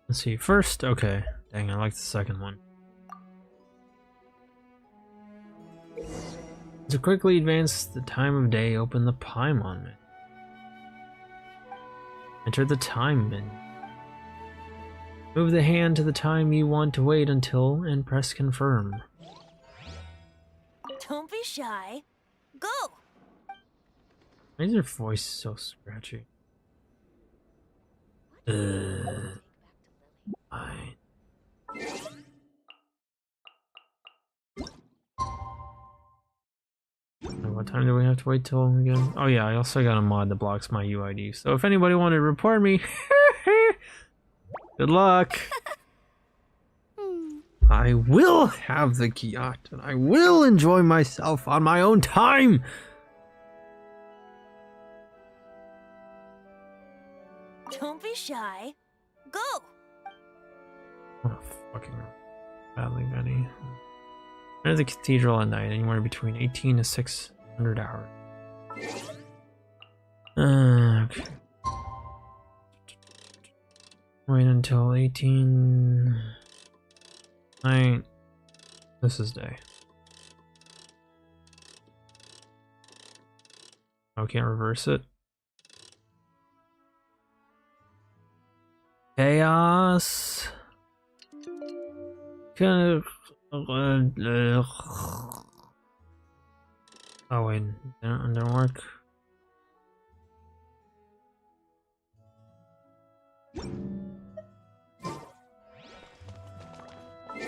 Let's see, first, okay. Dang, I like the second one. To quickly advance the time of day, open the Paimon menu. Enter the time menu. Move the hand to the time you want to wait until and press confirm. Don't be shy. Go! Why is your voice so scratchy? Fine. What time do we have to wait till again? Oh yeah, I also got a mod that blocks my UID. So if anybody wanted to report me, good luck. I will have the Kiat and I will enjoy myself on my own time. Don't be shy. Go! Oh, fucking badly many. Enter the cathedral at night, anywhere between 18 to 600 hours. Okay. Wait until 18. Night. This is day. Oh, can't reverse it. Chaos. Kind of. Oh wait, that didn't work.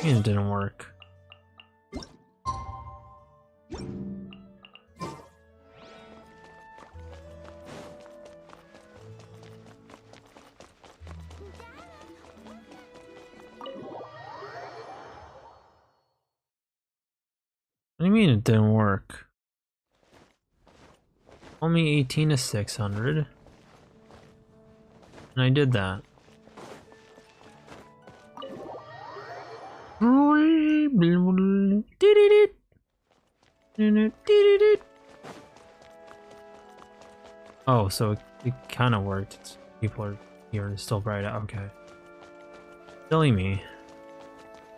And it didn't work. What do you mean it didn't work? Only 18 to 600. And I did that. Oh, so it kind of worked. People are here and still bright out. Okay. Silly me.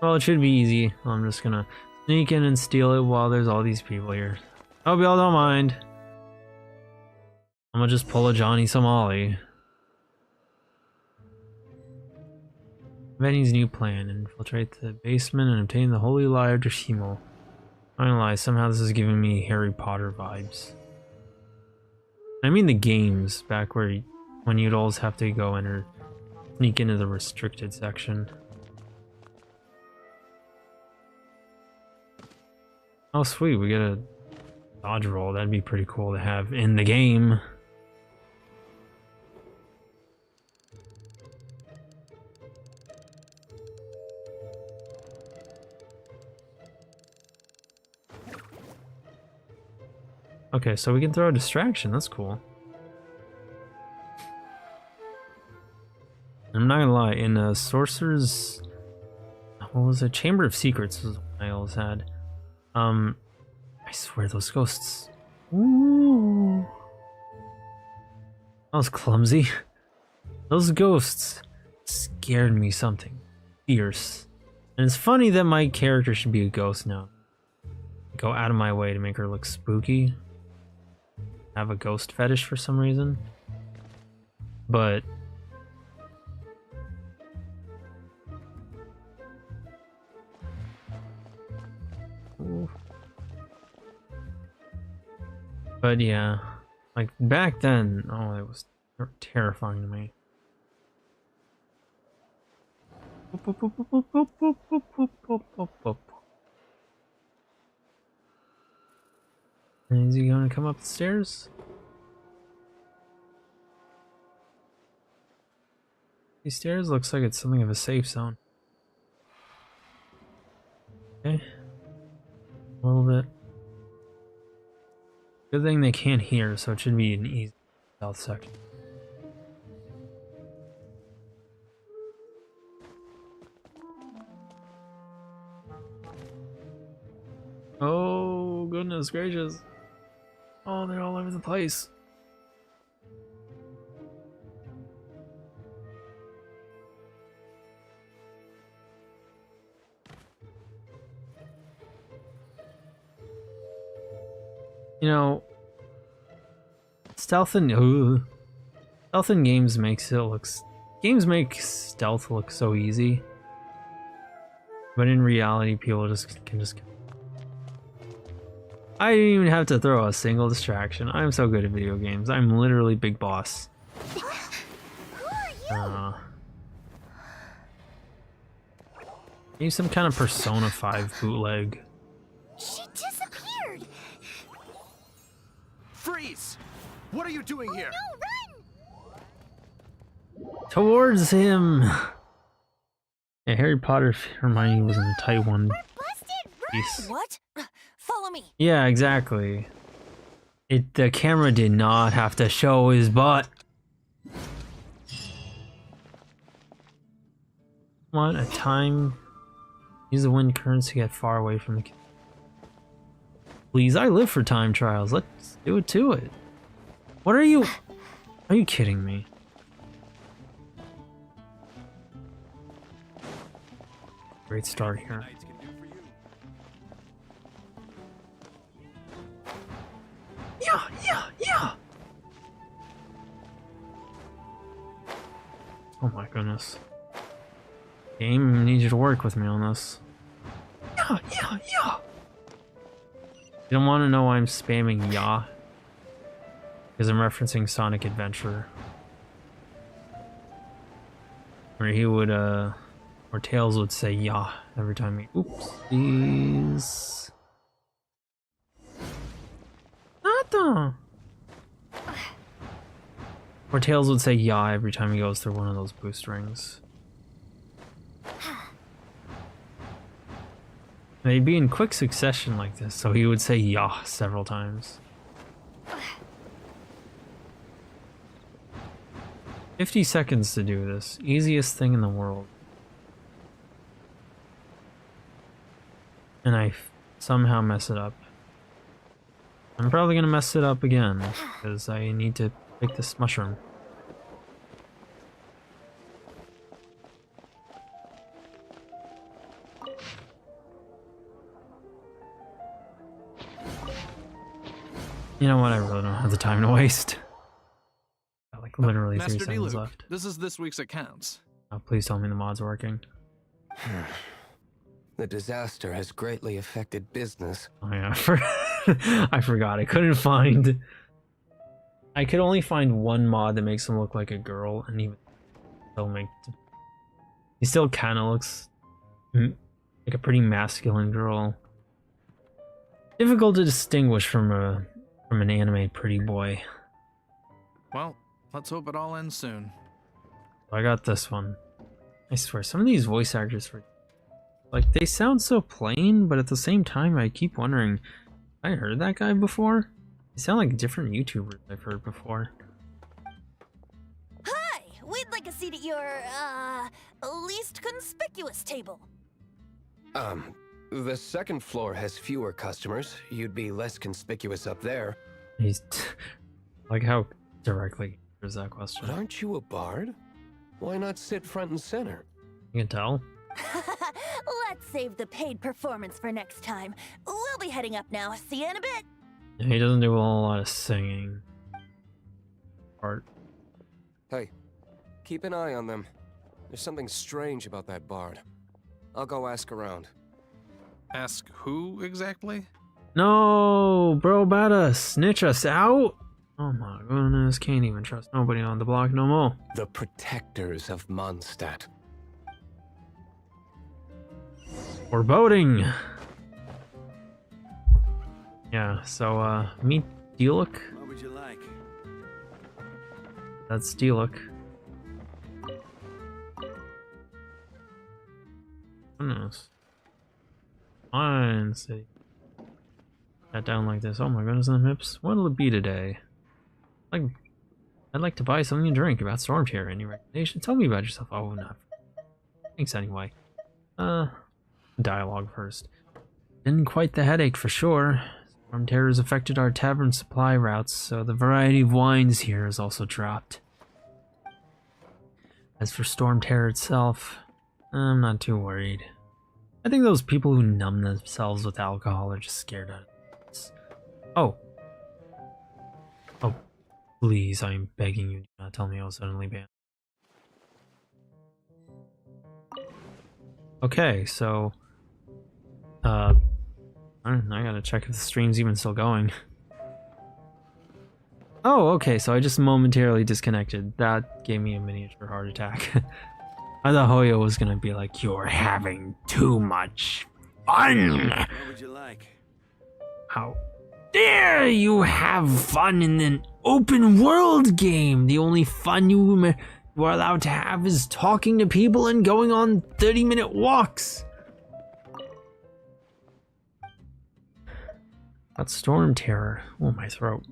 Well, it should be easy. I'm just gonna sneak in and steal it while there's all these people here. Hope y'all don't mind. I'm gonna just pull a Johnny Somali. Benny's new plan: infiltrate the basement and obtain the holy lyre Drashimo. I'm not gonna lie, somehow this is giving me Harry Potter vibes. I mean the games, back where when you'd always have to go in or sneak into the restricted section. Oh sweet, we get a dodge roll. That'd be pretty cool to have in the game. Okay, so we can throw a distraction. That's cool. I'm not gonna lie, in Sorcerer's... What was it? Chamber of Secrets was what I always had. I swear those ghosts... Ooh. That was clumsy. Those ghosts scared me something fierce. And it's funny that my character should be a ghost now. Go out of my way to make her look spooky. Have a ghost fetish for some reason. But... Ooh. But yeah, like back then, oh, it was terrifying to me. Is he gonna come up the stairs? These stairs looks like it's something of a safe zone. Okay. A little bit. Good thing they can't hear, so it should be an easy stealth section. Oh, goodness gracious. Oh, they're all over the place. You know, stealth in games makes games make stealth look so easy, but in reality, people can just. I didn't even have to throw a single distraction. I'm so good at video games. I'm literally Big Boss. Who are you? Maybe some kind of Persona 5 bootleg. She disappeared. Freeze! What are you doing here? No, run! Towards him! Yeah, Harry Potter Hermione was in a tight one. We're busted, run! Piece. What? Follow me. Yeah, exactly. The camera did not have to show his butt. Want a time? Use the wind currents to get far away from the. Please, I live for time trials. Let's do it to it. What are you? Are you kidding me? Great start here. Yeah. Oh my goodness. Game needs you to work with me on this. Yeah. You don't want to know why I'm spamming "yeah," because I'm referencing Sonic Adventure, where he would Or Tails would say "yeah" every time he. Oopsies. Nada. Or Tails would say "yeah" every time he goes through one of those boost rings. They'd be in quick succession like this, so he would say "yeah" several times. 50 seconds to do this. Easiest thing in the world. And I somehow mess it up. I'm probably gonna mess it up again, because I need to pick this mushroom. You know what? I really don't have the time to waste. Got like literally 3 Master seconds D-Luke, left. this is this week's accounts. Oh, please tell me the mod's working. The disaster has greatly affected business. Oh yeah, I forgot. I couldn't find. I could only find one mod that makes him look like a girl, and even still make. He still kind of looks like a pretty masculine girl. Difficult to distinguish from an anime pretty boy. Well, let's hope it all ends soon. I got this one. I swear, some of these voice actors for like they sound so plain, but at the same time, I keep wondering. I heard that guy before. They sound like different YouTubers I've heard before. Hi! We'd like a seat at your, least conspicuous table. The second floor has fewer customers. You'd be less conspicuous up there. He's like how directly is that question? But aren't you a bard? Why not sit front and center? You can tell. Let's save the paid performance for next time. We'll be heading up now. See you in a bit. He doesn't do a whole lot of singing. Art. Hey, keep an eye on them. There's something strange about that bard. I'll go ask around. Ask who exactly? No, bro, better snitch us out. Oh my goodness, can't even trust nobody on the block no more. The protectors of Mondstadt. Foreboding. Yeah, so meet D-Look. What would you like? That's D-Look. Goodness. Fine, city. That down like this. Oh my goodness, them hips. What'll it be today? Like, I'd like to buy something to drink. About Storm Terror. Any recommendation? Tell me about yourself. Oh, no. Thanks anyway. Dialogue first. Been quite the headache for sure. Storm Terror has affected our tavern supply routes, so the variety of wines here has also dropped. As for Storm Terror itself, I'm not too worried. I think those people who numb themselves with alcohol are just scared out of this. Oh. Oh, please, I'm begging you, do not tell me I was suddenly banned. Okay, so... I gotta check if the stream's even still going. Oh, okay, so I just momentarily disconnected. That gave me a miniature heart attack. I thought Hoyo was gonna be like, "You're having too much fun." What would you like? How dare you have fun in an open world game? The only fun you are allowed to have is talking to people and going on 30-minute walks. That's Storm Terror. Oh, my throat.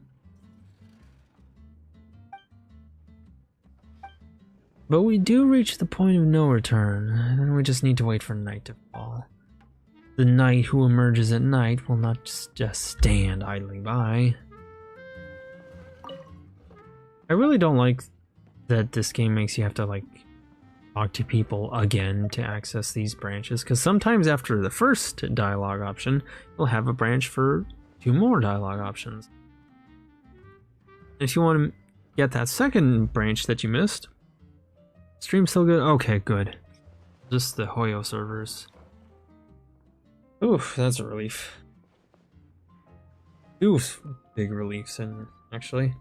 But we do reach the point of no return, and we just need to wait for night to fall. The knight who emerges at night will not just stand idly by. I really don't like that this game makes you have to, like, talk to people again to access these branches, because sometimes after the first dialogue option, you'll have a branch for 2 more dialogue options. If you want to get that second branch that you missed, stream's still good? Okay, good. Just the Hoyo servers. Oof, that's a relief. Oof, big reliefs, and actually.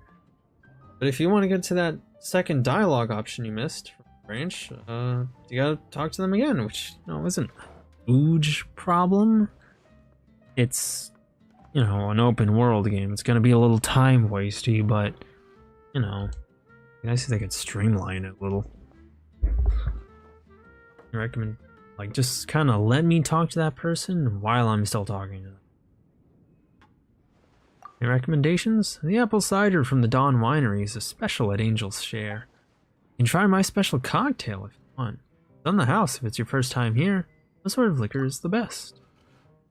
But if you want to get to that second dialogue option you missed, branch, you gotta talk to them again, which, isn't a huge problem. It's, an open world game. It's gonna be a little time wasty, but, I see they could streamline it a little. I recommend, just kind of let me talk to that person while I'm still talking to them. Any recommendations? The apple cider from the Dawn Winery is a special at Angel's Share. You can try my special cocktail if you want. It's on the house if it's your first time here. What sort of liquor is the best?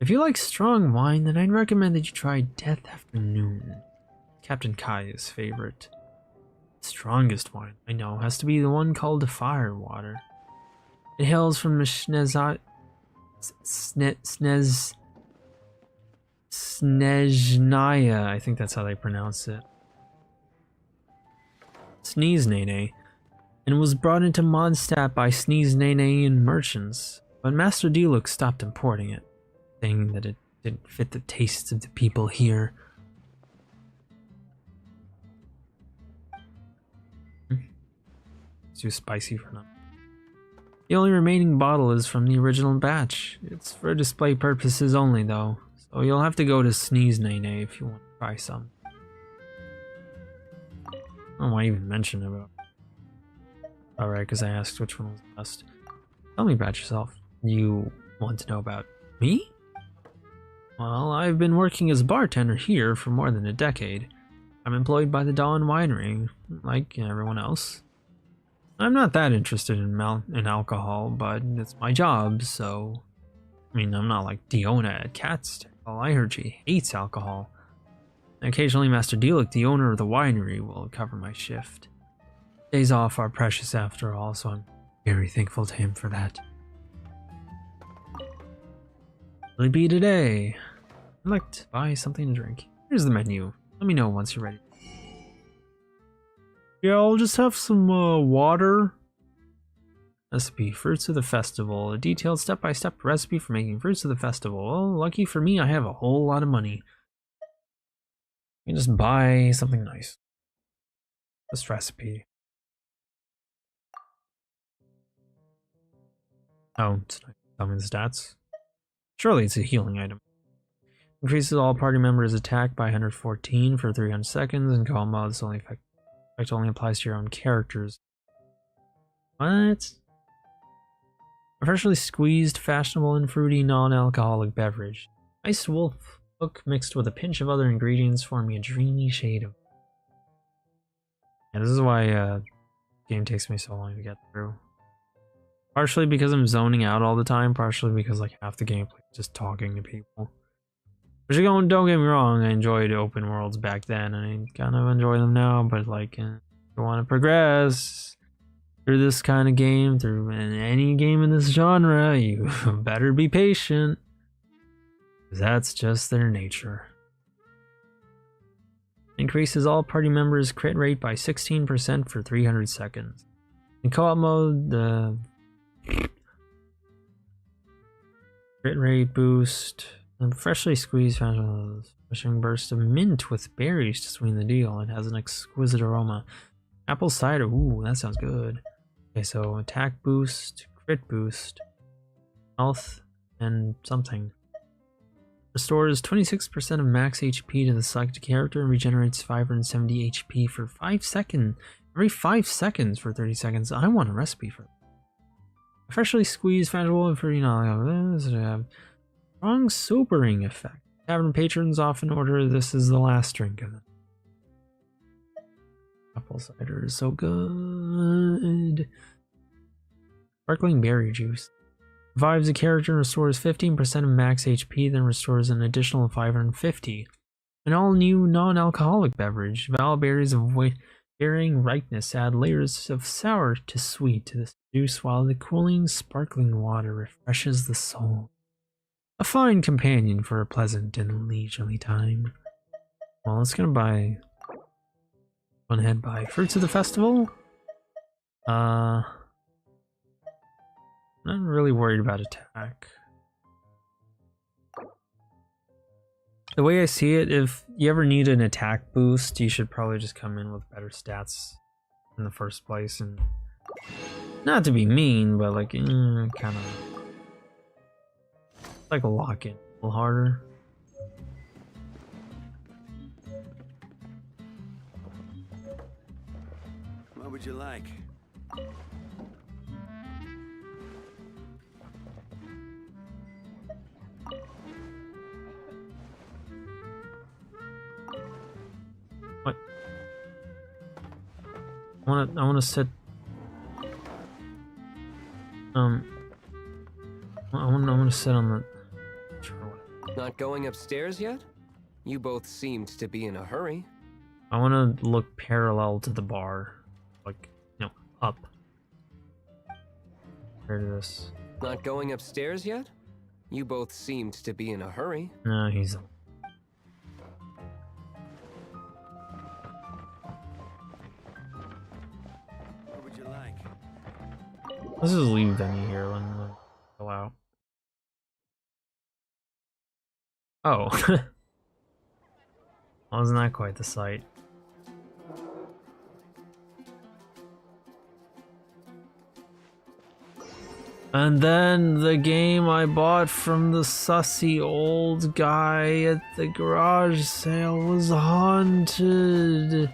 If you like strong wine, then I'd recommend that you try Death Afternoon. Captain Kai's favorite. The strongest wine I know has to be the one called Firewater. It hails from the Snezhnaya, I think that's how they pronounce it. Sneeze-nay-nay, and was brought into Mondstadt by Sneeze-nay-nay merchants, but Master Diluc stopped importing it, saying that it didn't fit the tastes of the people here. It's too spicy for them. The only remaining bottle is from the original batch. It's for display purposes only, though, so you'll have to go to Sneeze-nay-nay if you want to try some. I don't know why I even mention it, but... Alright, because I asked which one was the best. Tell me about yourself. You want to know about me? Well, I've been working as a bartender here for more than a decade. I'm employed by the Dawn Winery, like everyone else. I'm not that interested in alcohol, but it's my job, so... I mean, I'm not like Diona at Cat's Tail. I heard she hates alcohol. Occasionally, Master Diluc, the owner of the winery, will cover my shift. Days off are precious after all, so I'm very thankful to him for that. Will it be today? I'd like to buy something to drink. Here's the menu. Let me know once you're ready. Yeah, I'll just have some water. Recipe, Fruits of the Festival. A detailed step-by-step recipe for making Fruits of the Festival. Well, lucky for me, I have a whole lot of money. You can just buy something nice. This recipe. Oh, it's not telling me the stats. Surely it's a healing item. Increases all party members' attack by 114 for 300 seconds, and co-op mods only effect only applies to your own characters. What? A freshly squeezed, fashionable, and fruity non-alcoholic beverage. Ice wolf hook mixed with a pinch of other ingredients forming a dreamy shade of... Yeah, this is why the game takes me so long to get through. Partially because I'm zoning out all the time, partially because like half the gameplay is just talking to people. Which don't get me wrong, I enjoyed open worlds back then, and I kind of enjoy them now, but like, if you want to progress through this kind of game, through any game in this genre, you better be patient. That's just their nature. Increases all party members' crit rate by 16% for 300 seconds. In co-op mode, the crit rate boost... A freshly squeezed refreshing burst of mint with berries to sweeten the deal. It has an exquisite aroma. Apple cider, ooh, that sounds good. Okay, so attack boost, crit boost, health, and something. Restores 26% of max HP to the selected character and regenerates 570 HP for 5 seconds. Every 5 seconds for 30 seconds. I want a recipe for that. A freshly squeezed fashionable for, strong sobering effect. Tavern patrons often order this as the last drink of it. Apple cider is so good. Sparkling berry juice. Revives a character and restores 15% of max HP, then restores an additional 550. An all-new non-alcoholic beverage. Val berries of varying ripeness add layers of sour to sweet to this juice, while the cooling, sparkling water refreshes the soul. A fine companion for a pleasant and leisurely time. Well, let's gonna buy... Go ahead, buy Fruits of the Festival. I'm not really worried about attack. The way I see it, if you ever need an attack boost, you should probably just come in with better stats in the first place, and Not to be mean, but like, kind of like a lock it a little harder. What would you like? What? I wanna sit. I wanna sit on the. Not going upstairs yet? You both seemed to be in a hurry. I wanna look parallel to the bar, like, no, up. Heard of this? Not going upstairs yet? You both seemed to be in a hurry. No, he's. What would you like? Let's just leave Denny here when we go out. Oh. Wasn't that quite the sight? And then the game I bought from the sussy old guy at the garage sale was haunted.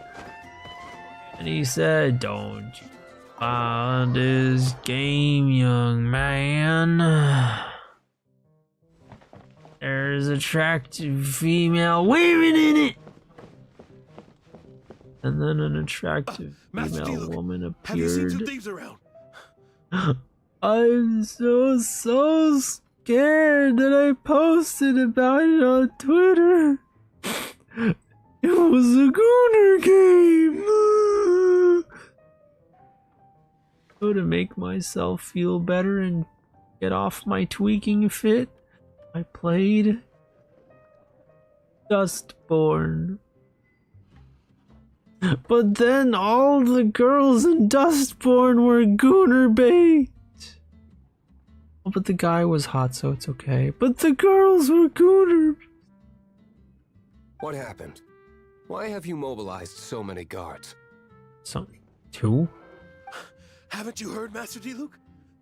And he said, "Don't you find this game, young man? There's attractive female women in it." And then an attractive female woman appeared. Have you seen two thieves around? I'm so scared that I posted about it on Twitter. It was a gooner game. So to make myself feel better and get off my tweaking fit, I played Dustborn. But then all the girls in Dustborn were gooner bait. Oh, but the guy was hot, so it's okay. But the girls were gooner. What happened? Why have you mobilized so many guards? Two? Haven't you heard, Master Diluc?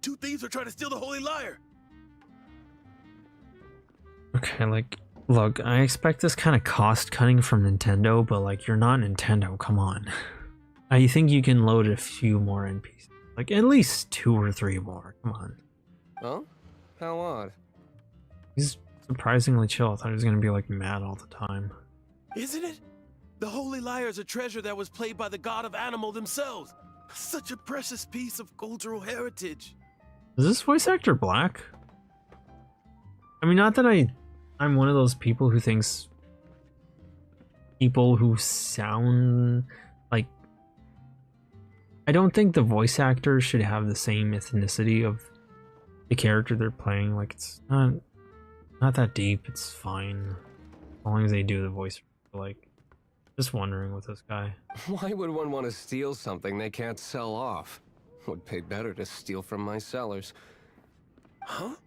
Two thieves are trying to steal the Holy Lyre. Okay, like, look, I expect this kind of cost cutting from Nintendo, but like, you're not Nintendo, come on. I think you can load a few more NPCs. Like, at least 2 or 3 more, come on. Oh? How odd. He's surprisingly chill. I thought he was gonna be like mad all the time. Isn't it? The Holy Lyre is a treasure that was played by the god of animal themselves. Such a precious piece of cultural heritage. Is this voice actor black? I mean, not that I'm one of those people who thinks people who sound like... I don't think the voice actors should have the same ethnicity of the character they're playing. Like, it's not that deep, it's fine. As long as they do the voice. Like, just wondering with this guy. Why would one want to steal something they can't sell off? Would pay better to steal from my sellers. Huh?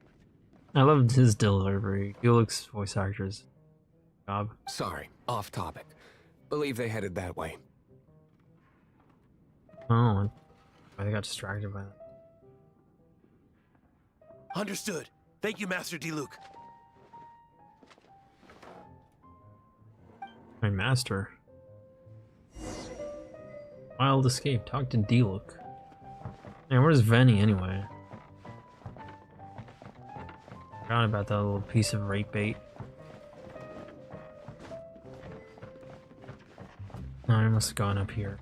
I loved his delivery. Felix's voice actor's job. Sorry, off topic. Believe they headed that way. Oh, I got distracted by that. Understood. Thank you, Master Diluc. My master. Wild escape. Talk to Diluc. Man, where's Venny anyway? Forgot about that little piece of rape bait. No, I must have gone up here.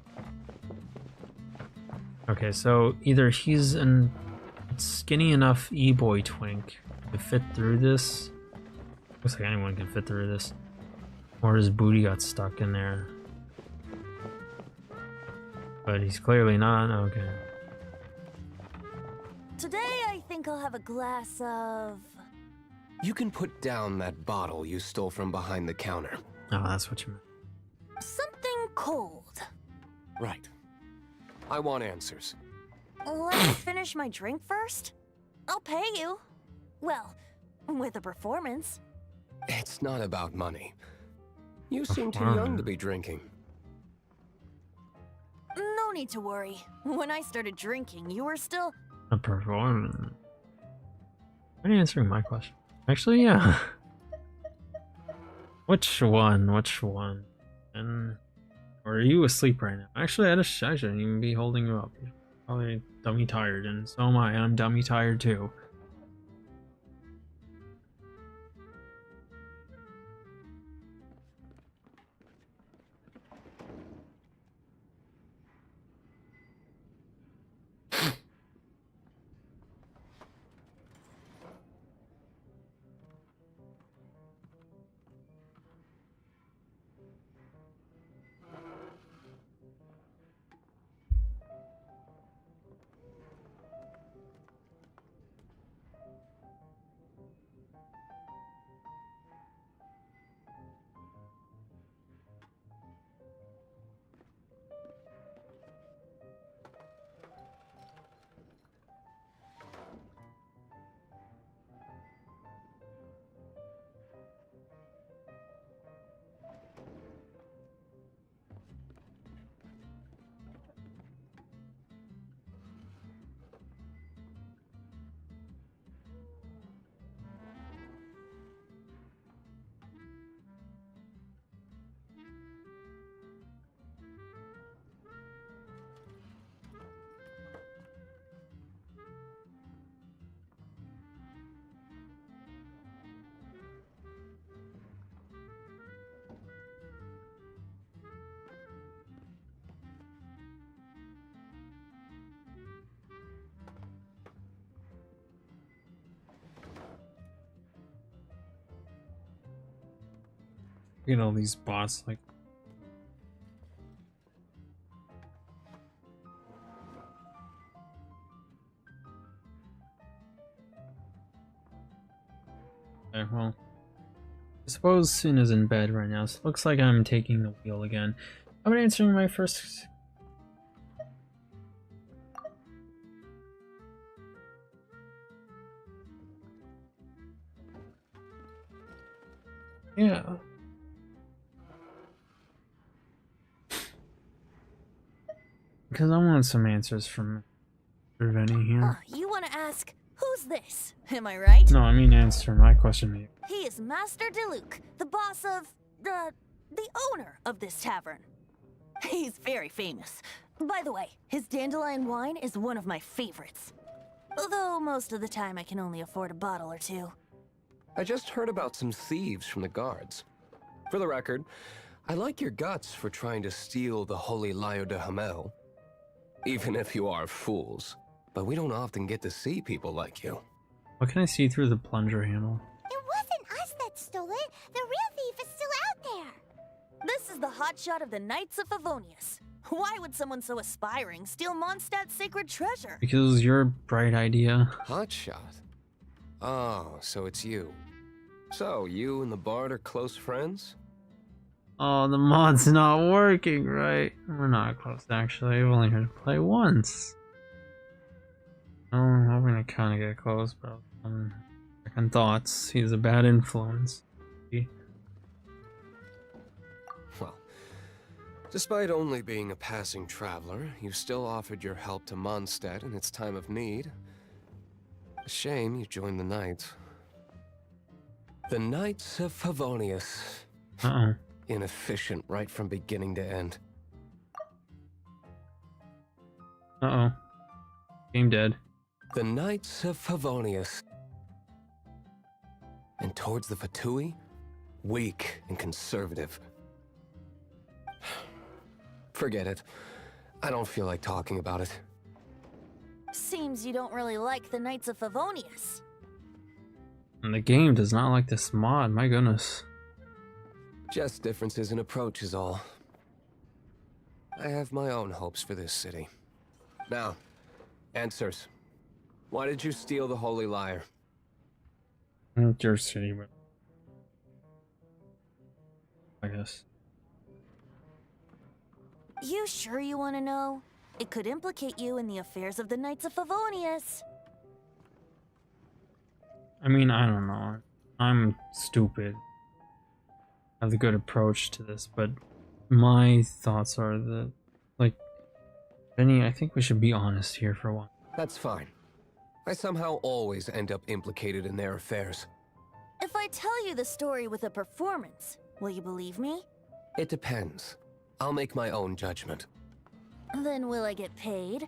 Okay, so either he's an skinny enough e-boy twink to fit through this. Looks like anyone can fit through this. Or his booty got stuck in there. But he's clearly not. Okay. Today I think I'll have a glass of... You can put down that bottle you stole from behind the counter. Oh, that's what you meant. something cold. Right. I want answers. Let me finish my drink first. I'll pay you. Well, with a performance. It's not about money. You seem too young to be drinking. No No need to worry. When I started drinking, you were still... A performance. Are you answering my question? Actually, yeah. Which one? Which one? And or are you asleep right now? Actually, I shouldn't even be holding you up. You're probably dummy tired, and so am I. I'm dummy tired too. You know, these bots like okay, well, I suppose Sin is in bed right now, so it looks like I'm taking the wheel again. I'm answering my first. Yeah. Because I want some answers from Rennie here. You want to ask, who's this? Am I right? No, I mean answer my question to you. He is Master Diluc, the boss of, the owner of this tavern. He's very famous. By the way, his dandelion wine is one of my favorites. Although most of the time I can only afford a bottle or two. I just heard about some thieves from the guards. For the record, I like your guts for trying to steal the Holy Lyre de Hamel. Even if you are fools. But we don't often get to see people like you. What can I see through the plunger handle? It wasn't us that stole it. The real thief is still out there. This is the hotshot of the Knights of Favonius. Why would someone so aspiring steal Mondstadt's sacred treasure? Because it was your bright idea. Hotshot? Oh, so it's you. So, you and the bard are close friends? Oh, the mod's not working, right? We're not close, actually. I've only heard it play once. Oh, we're gonna kind of get close, but second thoughts, he's a bad influence. Well, despite only being a passing traveler, you still offered your help to Mondstadt in its time of need. A shame you joined the Knights. The Knights of Favonius. Uh-oh. Inefficient right from beginning to end. Uh-oh. Game dead. The Knights of Favonius. And towards the Fatui, weak and conservative. Forget it. I don't feel like talking about it. Seems you don't really like the Knights of Favonius. And the game does not like this mod, my goodness. Just differences in approach is all. I have my own hopes for this city. Now, answers. Why did you steal the Holy Lyre? It's your city, but I guess. You sure you want to know? It could implicate you in the affairs of the Knights of Favonius. I mean, I don't know. I'm stupid. I have a good approach to this, but my thoughts are that, like, Benny, I think we should be honest here for once. That's fine. I somehow always end up implicated in their affairs. If I tell you the story with a performance, will you believe me? It depends. I'll make my own judgment. Then will I get paid?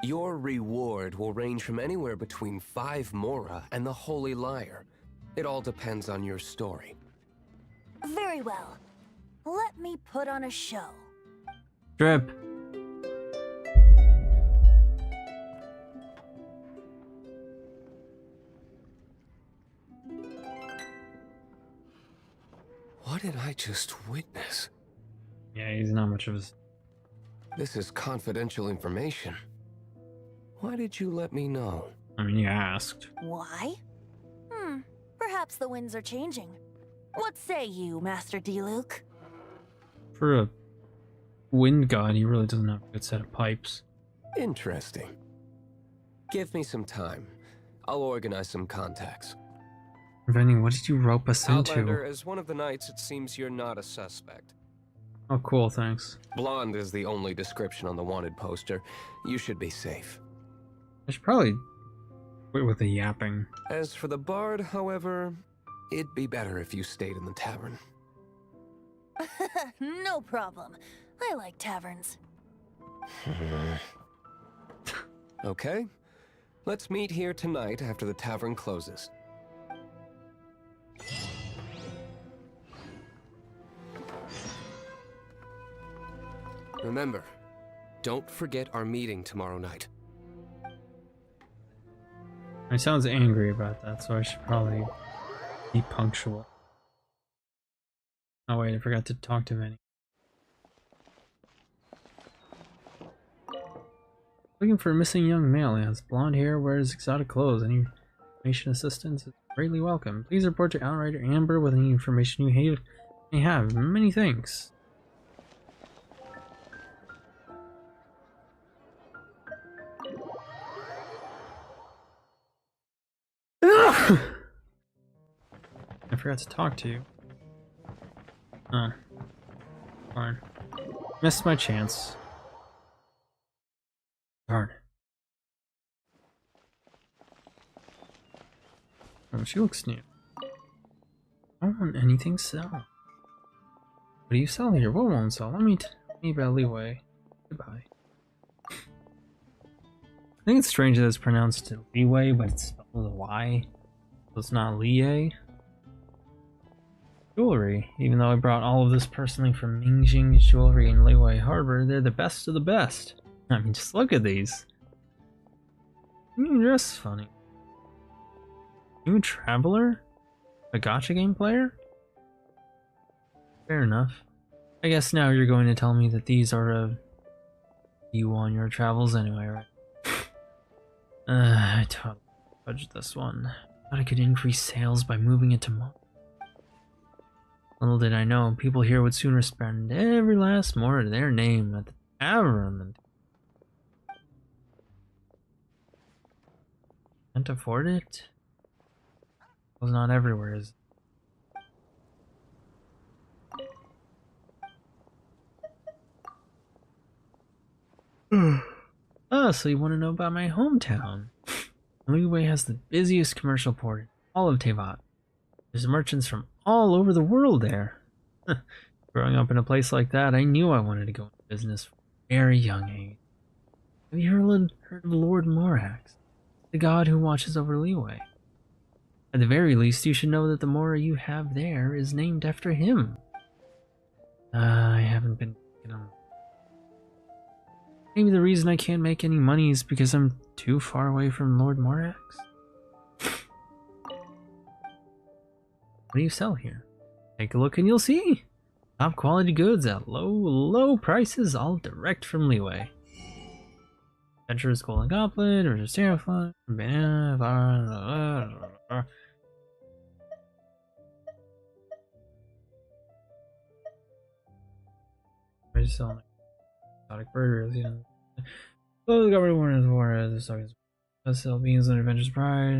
Your reward will range from anywhere between 5 Mora and the Holy Liar. It all depends on your story. Very well. Let me put on a show. Drip. What did I just witness? Yeah, he's not much of a... This is confidential information. Why did you let me know? I mean, you asked. Why? Perhaps the winds are changing. What say you, Master D-Luke? For a wind god, he really doesn't have a good set of pipes. Interesting. Give me some time. I'll organize some contacts. Benny, what did you rope us Outlander, into? as one of the knights, it seems you're not a suspect. Oh, cool, thanks. Blonde is the only description on the wanted poster. You should be safe. I should probably quit with the yapping. As for the bard, however, it'd be better if you stayed in the tavern. No problem. I like taverns. Okay. Let's meet here tonight after the tavern closes. Remember, don't forget our meeting tomorrow night. He sounds angry about that, so I should probably be punctual. Oh wait, I forgot to talk to Benny. Looking for a missing young male. He has blonde hair, wears exotic clothes. Any information assistance is greatly welcome. Please report to Outrider Amber with any information you may have. Many thanks. I forgot to talk to you. Oh. Darn. Missed my chance. Darn. Oh, she looks new. I don't want anything sell. What do you sell here? What won't sell? Let me about leeway. Goodbye. I think it's strange that it's pronounced leeway, but it's spelled with a Y. So it's not Lie. Jewelry. Even though I brought all of this personally from Mingjing Jewelry in Liyue Harbor, they're the best of the best. I mean, just look at these. You dress funny. You a traveler? A gacha game player? Fair enough. I guess now you're going to tell me that these are you on your travels anyway, right? I totally fudged this one. Thought I could increase sales by moving it to Mo. Little did I know, people here would sooner spend every last more of their name at the tavern than... Can't afford it? Well, not everywhere is. Oh, so you want to know about my hometown? Liyue has the busiest commercial port in all of Tevat. There's merchants from all over the world there. Growing up in a place like that, I knew I wanted to go into business from a very young age. Have you heard of Lord Morax, the god who watches over Liyue? At the very least, you should know that the Mora you have there is named after him. I haven't been thinking of... Maybe the reason I can't make any money is because I'm too far away from Lord Morax? What do you sell here? Take a look and you'll see. Top quality goods at low prices, all direct from Liyue. Adventurer's Golden Goblet, or just Terrafly, banana, I just sell exotic burgers, you know. Oh, the government warned us war, this sucks. Let's sell beans and Adventure's Pride.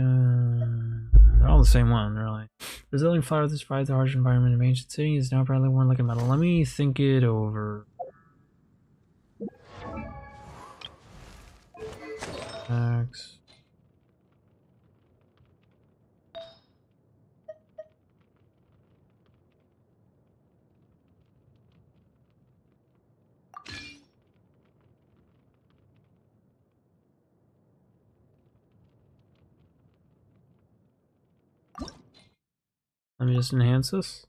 They're all the same one, really. Brazilian flour that survived the harsh environment of ancient city is now proudly worn like a medal. Let me think it over. Let me just enhance this.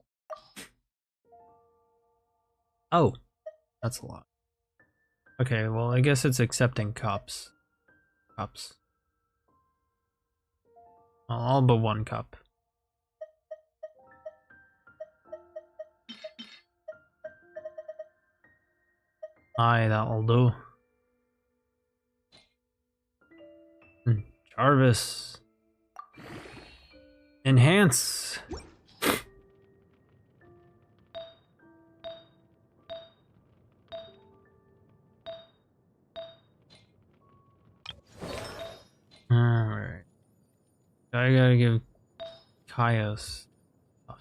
Oh, that's a lot. Okay, well, I guess it's accepting cups. Cups. Well, all but one cup. Aye, that'll do. Jarvis. Enhance. Alright. I gotta give Kaios stuff.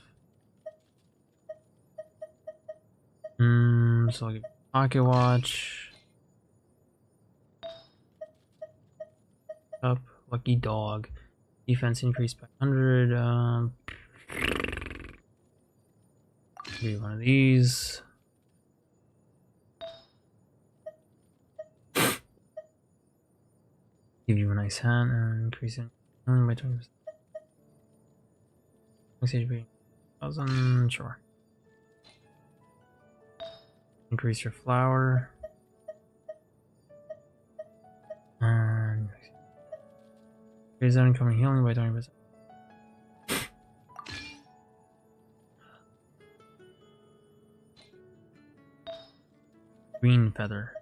So I'll give Pocket Watch. Up. Lucky Dog. Defense increased by 100. Give you one of these. Give you a nice hat and increase it only by 20%. Max HP 1000, sure. Increase your flower. And increase that incoming healing by 20%. Green feather.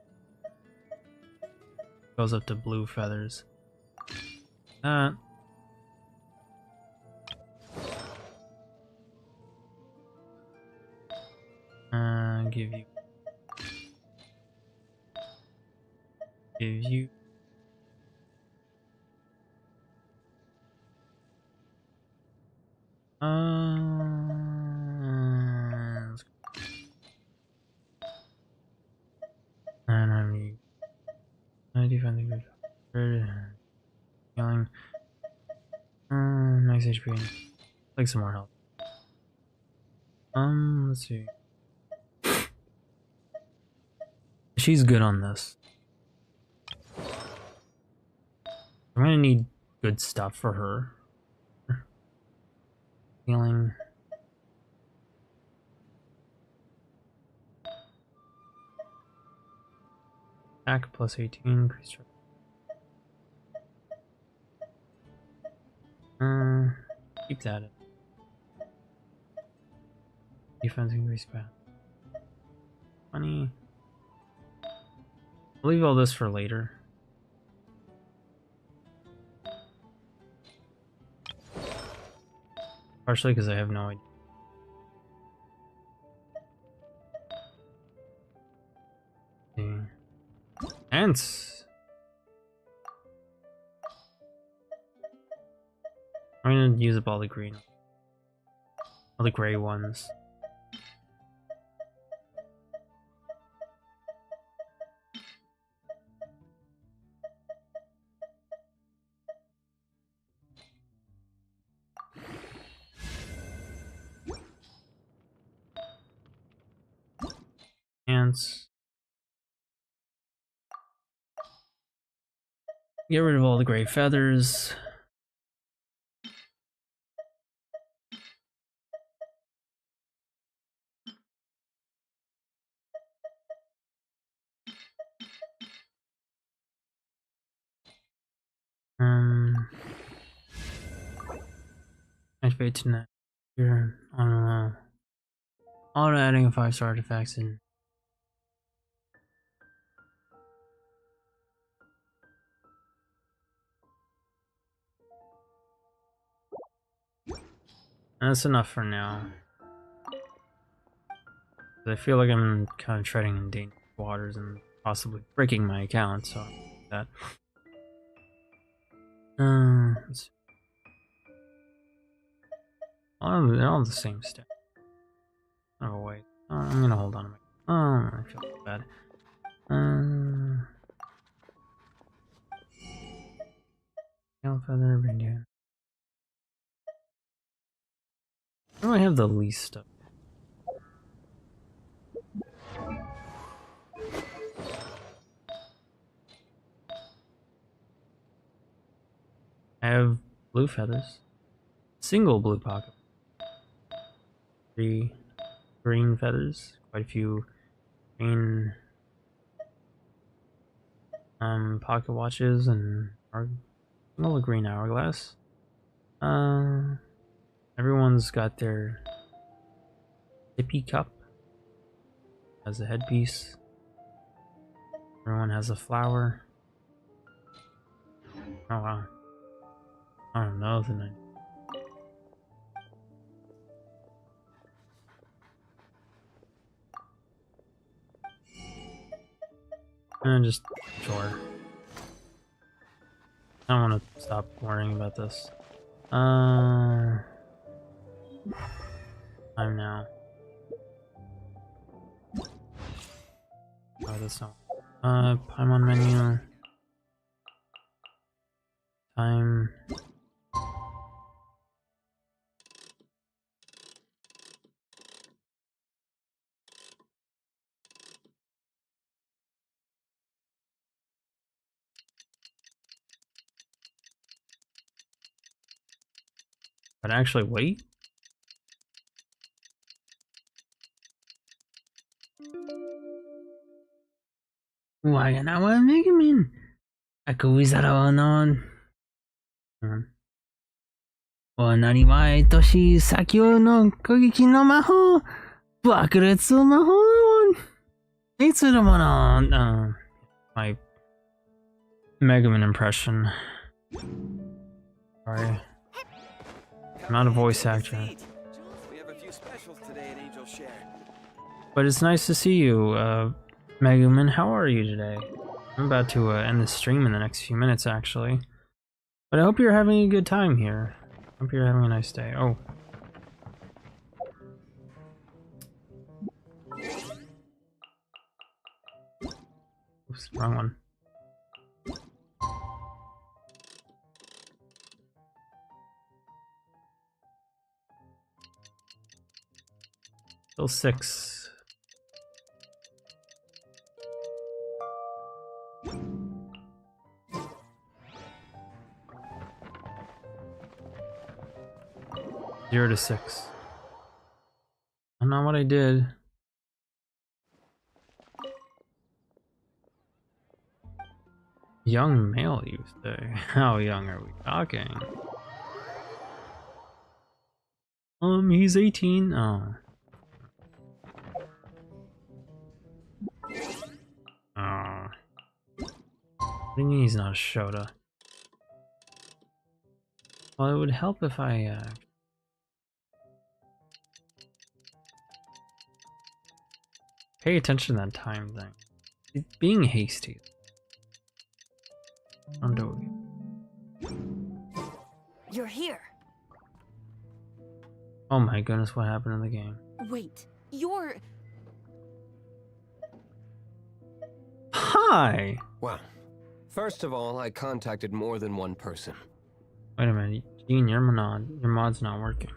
Goes up to blue feathers. That. Give you. And I need 95 healing. Nice HP. Like some more health. Let's see. She's good on this. I'm gonna need good stuff for her. Healing. Attack plus 18, increase. Keep that in. Defense increase by 20. I'll leave all this for later. Partially because I have no idea. Ants! I'm gonna use up all the green. All the gray ones. Ants. Get rid of all the gray feathers. Activate tonight. You're on auto adding 5-star artifacts in. That's enough for now. I feel like I'm kind of treading in dangerous waters and possibly breaking my account, so that. Let's see. They're all the same step. Oh wait, I'm gonna hold on to my. I feel so bad. Tail feather, bring down. Where do I have the least stuff? I have blue feathers. Single blue pocket. 3 green feathers, quite a few green pocket watches, and another green hourglass. Everyone's got their sippy cup as a headpiece. Everyone has a flower. Oh wow. I don't know the name. And just sure. I don't want to stop worrying about this. Time now. Oh, that's not. Paimon menu. Time. But actually, wait. Why nawa Megamin? Ako wizara naman. O nani wa itoshi sakyo no kogeki no maho bakuretsu maho itsuru mono. My Megaman impression. Sorry. I'm not a voice actor. We have a few specials today at Angel Share. But it's nice to see you, Megumin. How are you today? I'm about to end the stream in the next few minutes, actually. But I hope you're having a good time here. Hope you're having a nice day. Oh. Oops, wrong one. Still 6. Zero to 6. I don't know what I did. Young male, you say? How young are we talking? He's 18. Oh. Oh. What do you mean he's not a Shota? Well, it would help if I, pay attention to that time thing. It's being hasty. I'm doing it. You're here. Oh my goodness, what happened in the game? Wait, you're... Hi! Well, first of all, I contacted more than one person. Wait a minute, Gene, your mod's not working.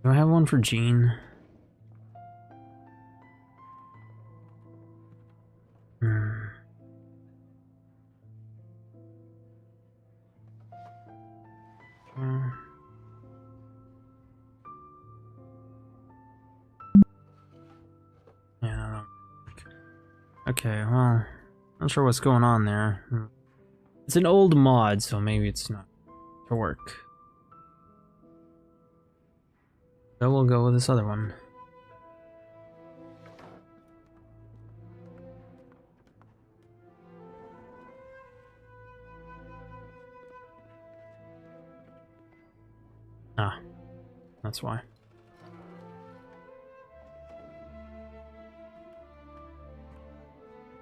Do I have one for Gene? Yeah, I don't know. Okay, well, not sure what's going on there. It's an old mod, so maybe it's not to work. So we'll go with this other one. Ah, that's why.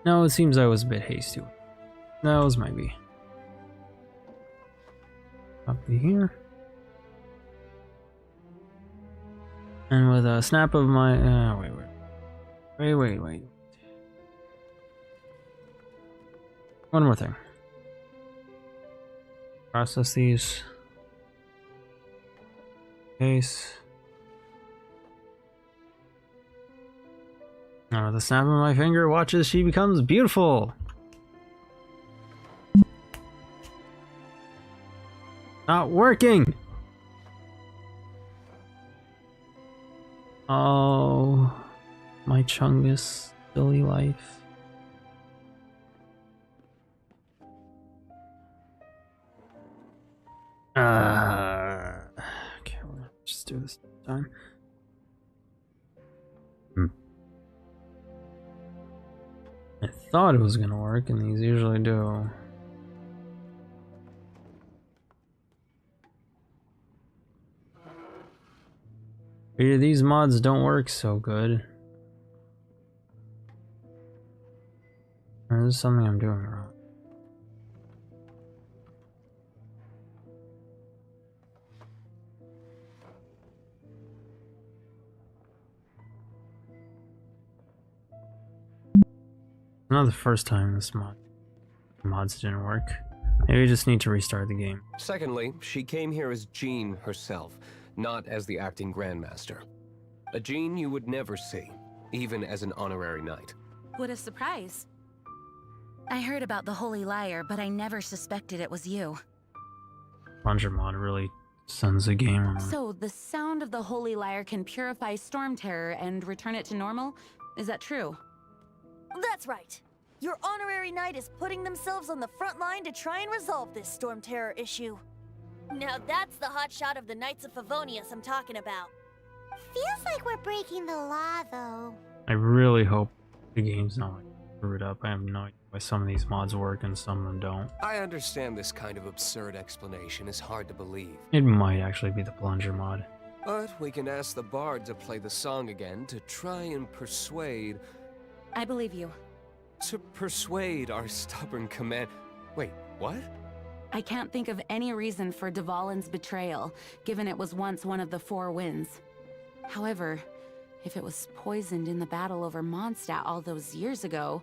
No, it seems I was a bit hasty. That was my B. Copy here. And with a snap of my... wait. One more thing. Process these. Case. Now with the snap of my finger, watch as she becomes beautiful. Not working! Oh, my Chungus silly life. Okay, we'll just do this time. I thought it was gonna work, and these usually do. Maybe these mods don't work so good. Or is this something I'm doing wrong? Not the first time this mods didn't work. Maybe we just need to restart the game. Secondly, she came here as Jean herself, not as the acting Grandmaster. A Jean you would never see, even as an honorary knight. What a surprise. I heard about the Holy Liar, but I never suspected it was you. Plunger mod really sends the game on. So, the sound of the Holy Liar can purify Storm Terror and return it to normal? Is that true? That's right. Your honorary knight is putting themselves on the front line to try and resolve this Storm Terror issue. Now that's the hotshot of the Knights of Favonius I'm talking about. Feels like we're breaking the law, though. I really hope the game's not screwed up. I have no idea why some of these mods work and some of them don't. I understand this kind of absurd explanation is hard to believe. It might actually be the plunger mod. But we can ask the bard to play the song again to try and persuade... I believe you. To persuade our stubborn command... Wait, what? I can't think of any reason for Dvalin's betrayal, given it was once one of the Four Winds. However, if it was poisoned in the battle over Mondstadt all those years ago,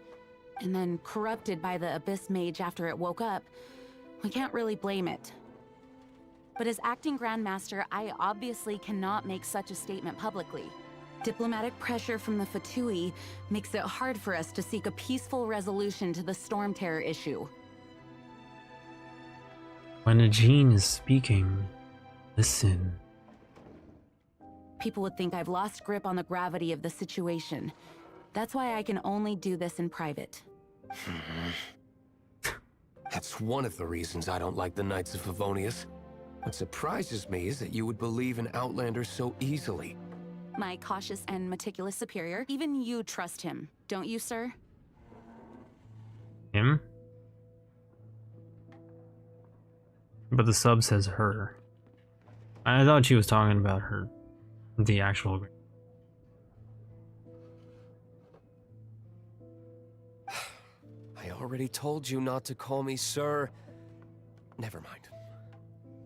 and then corrupted by the Abyss Mage after it woke up, we can't really blame it. But as acting Grandmaster, I obviously cannot make such a statement publicly. Diplomatic pressure from the Fatui makes it hard for us to seek a peaceful resolution to the Storm Terror issue. When a Jean is speaking, listen. People would think I've lost grip on the gravity of the situation. That's why I can only do this in private. That's one of the reasons I don't like the Knights of Favonius. What surprises me is that you would believe in Outlanders so easily. My cautious and meticulous superior, even you trust him, don't you, sir? Him? But the sub says her. I thought she was talking about her. The actual... I already told you not to call me sir. Never mind.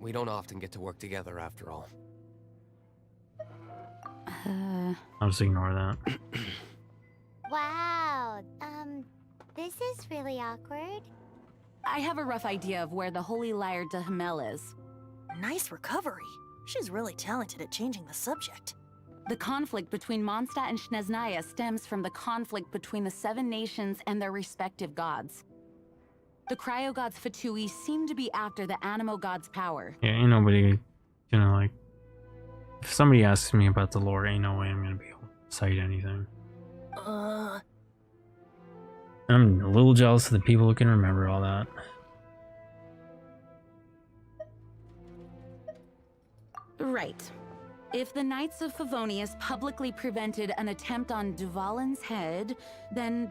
We don't often get to work together after all. I'll just ignore that. Wow, this is really awkward. I have a rough idea of where the Holy Liar de Hamel is. Nice recovery. She's really talented at changing the subject. The conflict between Mondstadt and Snezhnaya stems from the conflict between the Seven Nations and their respective gods. The Cryo Gods Fatui seem to be after the Animo God's power. Yeah, ain't nobody gonna like... If somebody asks me about the lore, ain't no way I'm gonna be able to cite anything. I'm a little jealous of the people who can remember all that. Right. If the Knights of Favonius publicly prevented an attempt on Dvalin's head, then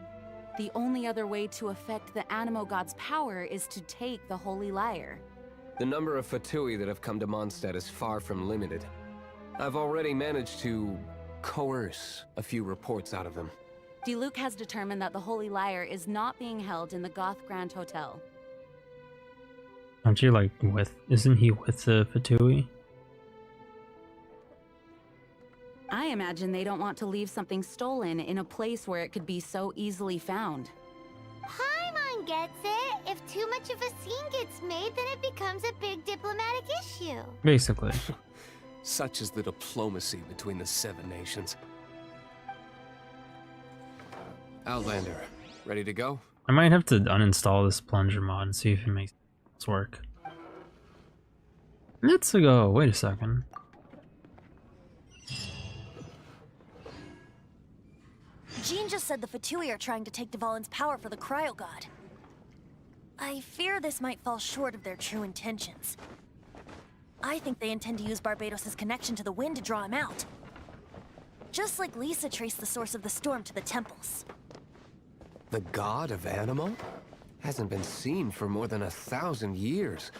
the only other way to affect the Animo God's power is to take the Holy Liar. The number of Fatui that have come to Mondstadt is far from limited. I've already managed to coerce a few reports out of them. Diluc has determined that the Holy Liar is not being held in the Goth Grand Hotel. Aren't you like with... Isn't he with the Fatui? I imagine they don't want to leave something stolen in a place where it could be so easily found. Paimon gets it. If too much of a scene gets made, then it becomes a big diplomatic issue. Basically. Such is the diplomacy between the Seven Nations. Outlander, ready to go? I might have to uninstall this plunger mod and see if it makes it work. Let's go. Wait a second. Jean just said the Fatui are trying to take Dvalin's power for the Cryo God. I fear this might fall short of their true intentions. I think they intend to use Barbados' connection to the wind to draw him out. Just like Lisa traced the source of the storm to the temples. The god of Animal? Hasn't been seen for more than 1,000 years.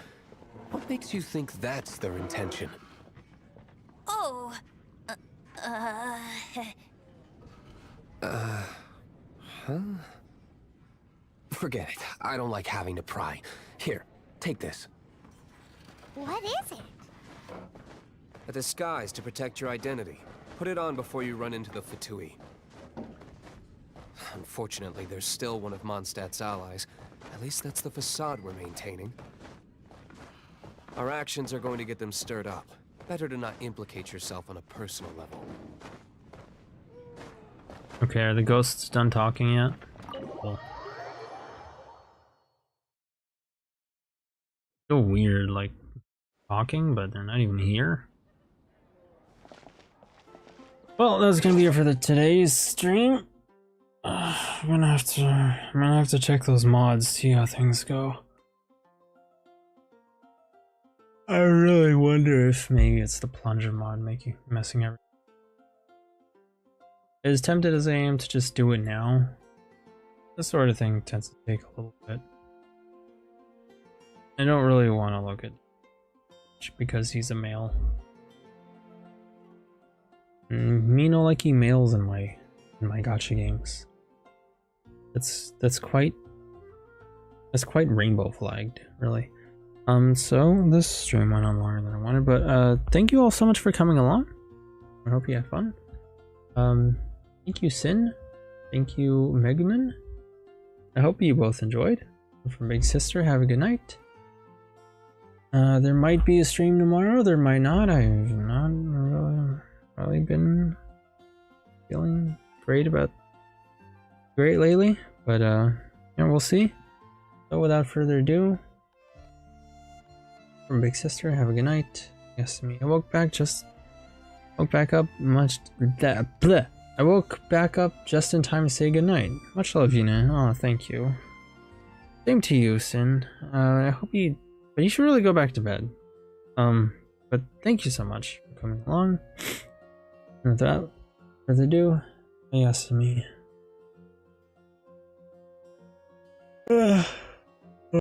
What makes you think that's their intention? Oh... Huh? Forget it. I don't like having to pry. Here, take this. What is it? A disguise to protect your identity. Put it on before you run into the Fatui. Unfortunately, there's still one of Mondstadt's allies. At least that's the facade we're maintaining. Our actions are going to get them stirred up. Better to not implicate yourself on a personal level. Okay, are the ghosts done talking yet? Cool. So weird, like, talking, but they're not even here. Well, that's gonna be it for today's stream. I'm gonna have to check those mods, see how things go. I really wonder if maybe it's the plunger mod messing everything. As tempted as I am to just do it now, this sort of thing tends to take a little bit. I don't really want to look at because he's a male. Me no likey males in my gacha games. That's quite rainbow flagged, really. So this stream went on longer than I wanted, but thank you all so much for coming along. I hope you had fun. Thank you, Sin. Thank you, Megumin. I hope you both enjoyed. And from Big Sister, have a good night. There might be a stream tomorrow, there might not. I've not really been feeling great lately, but we'll see. So without further ado, from Big Sister, have a good night. Yes, me. I woke back up I woke back up just in time to say goodnight. Much love, Yu-nee. Oh, thank you. Same to you, Sin. I hope you... But you should really go back to bed. But thank you so much for coming along. And without further ado, yes, me.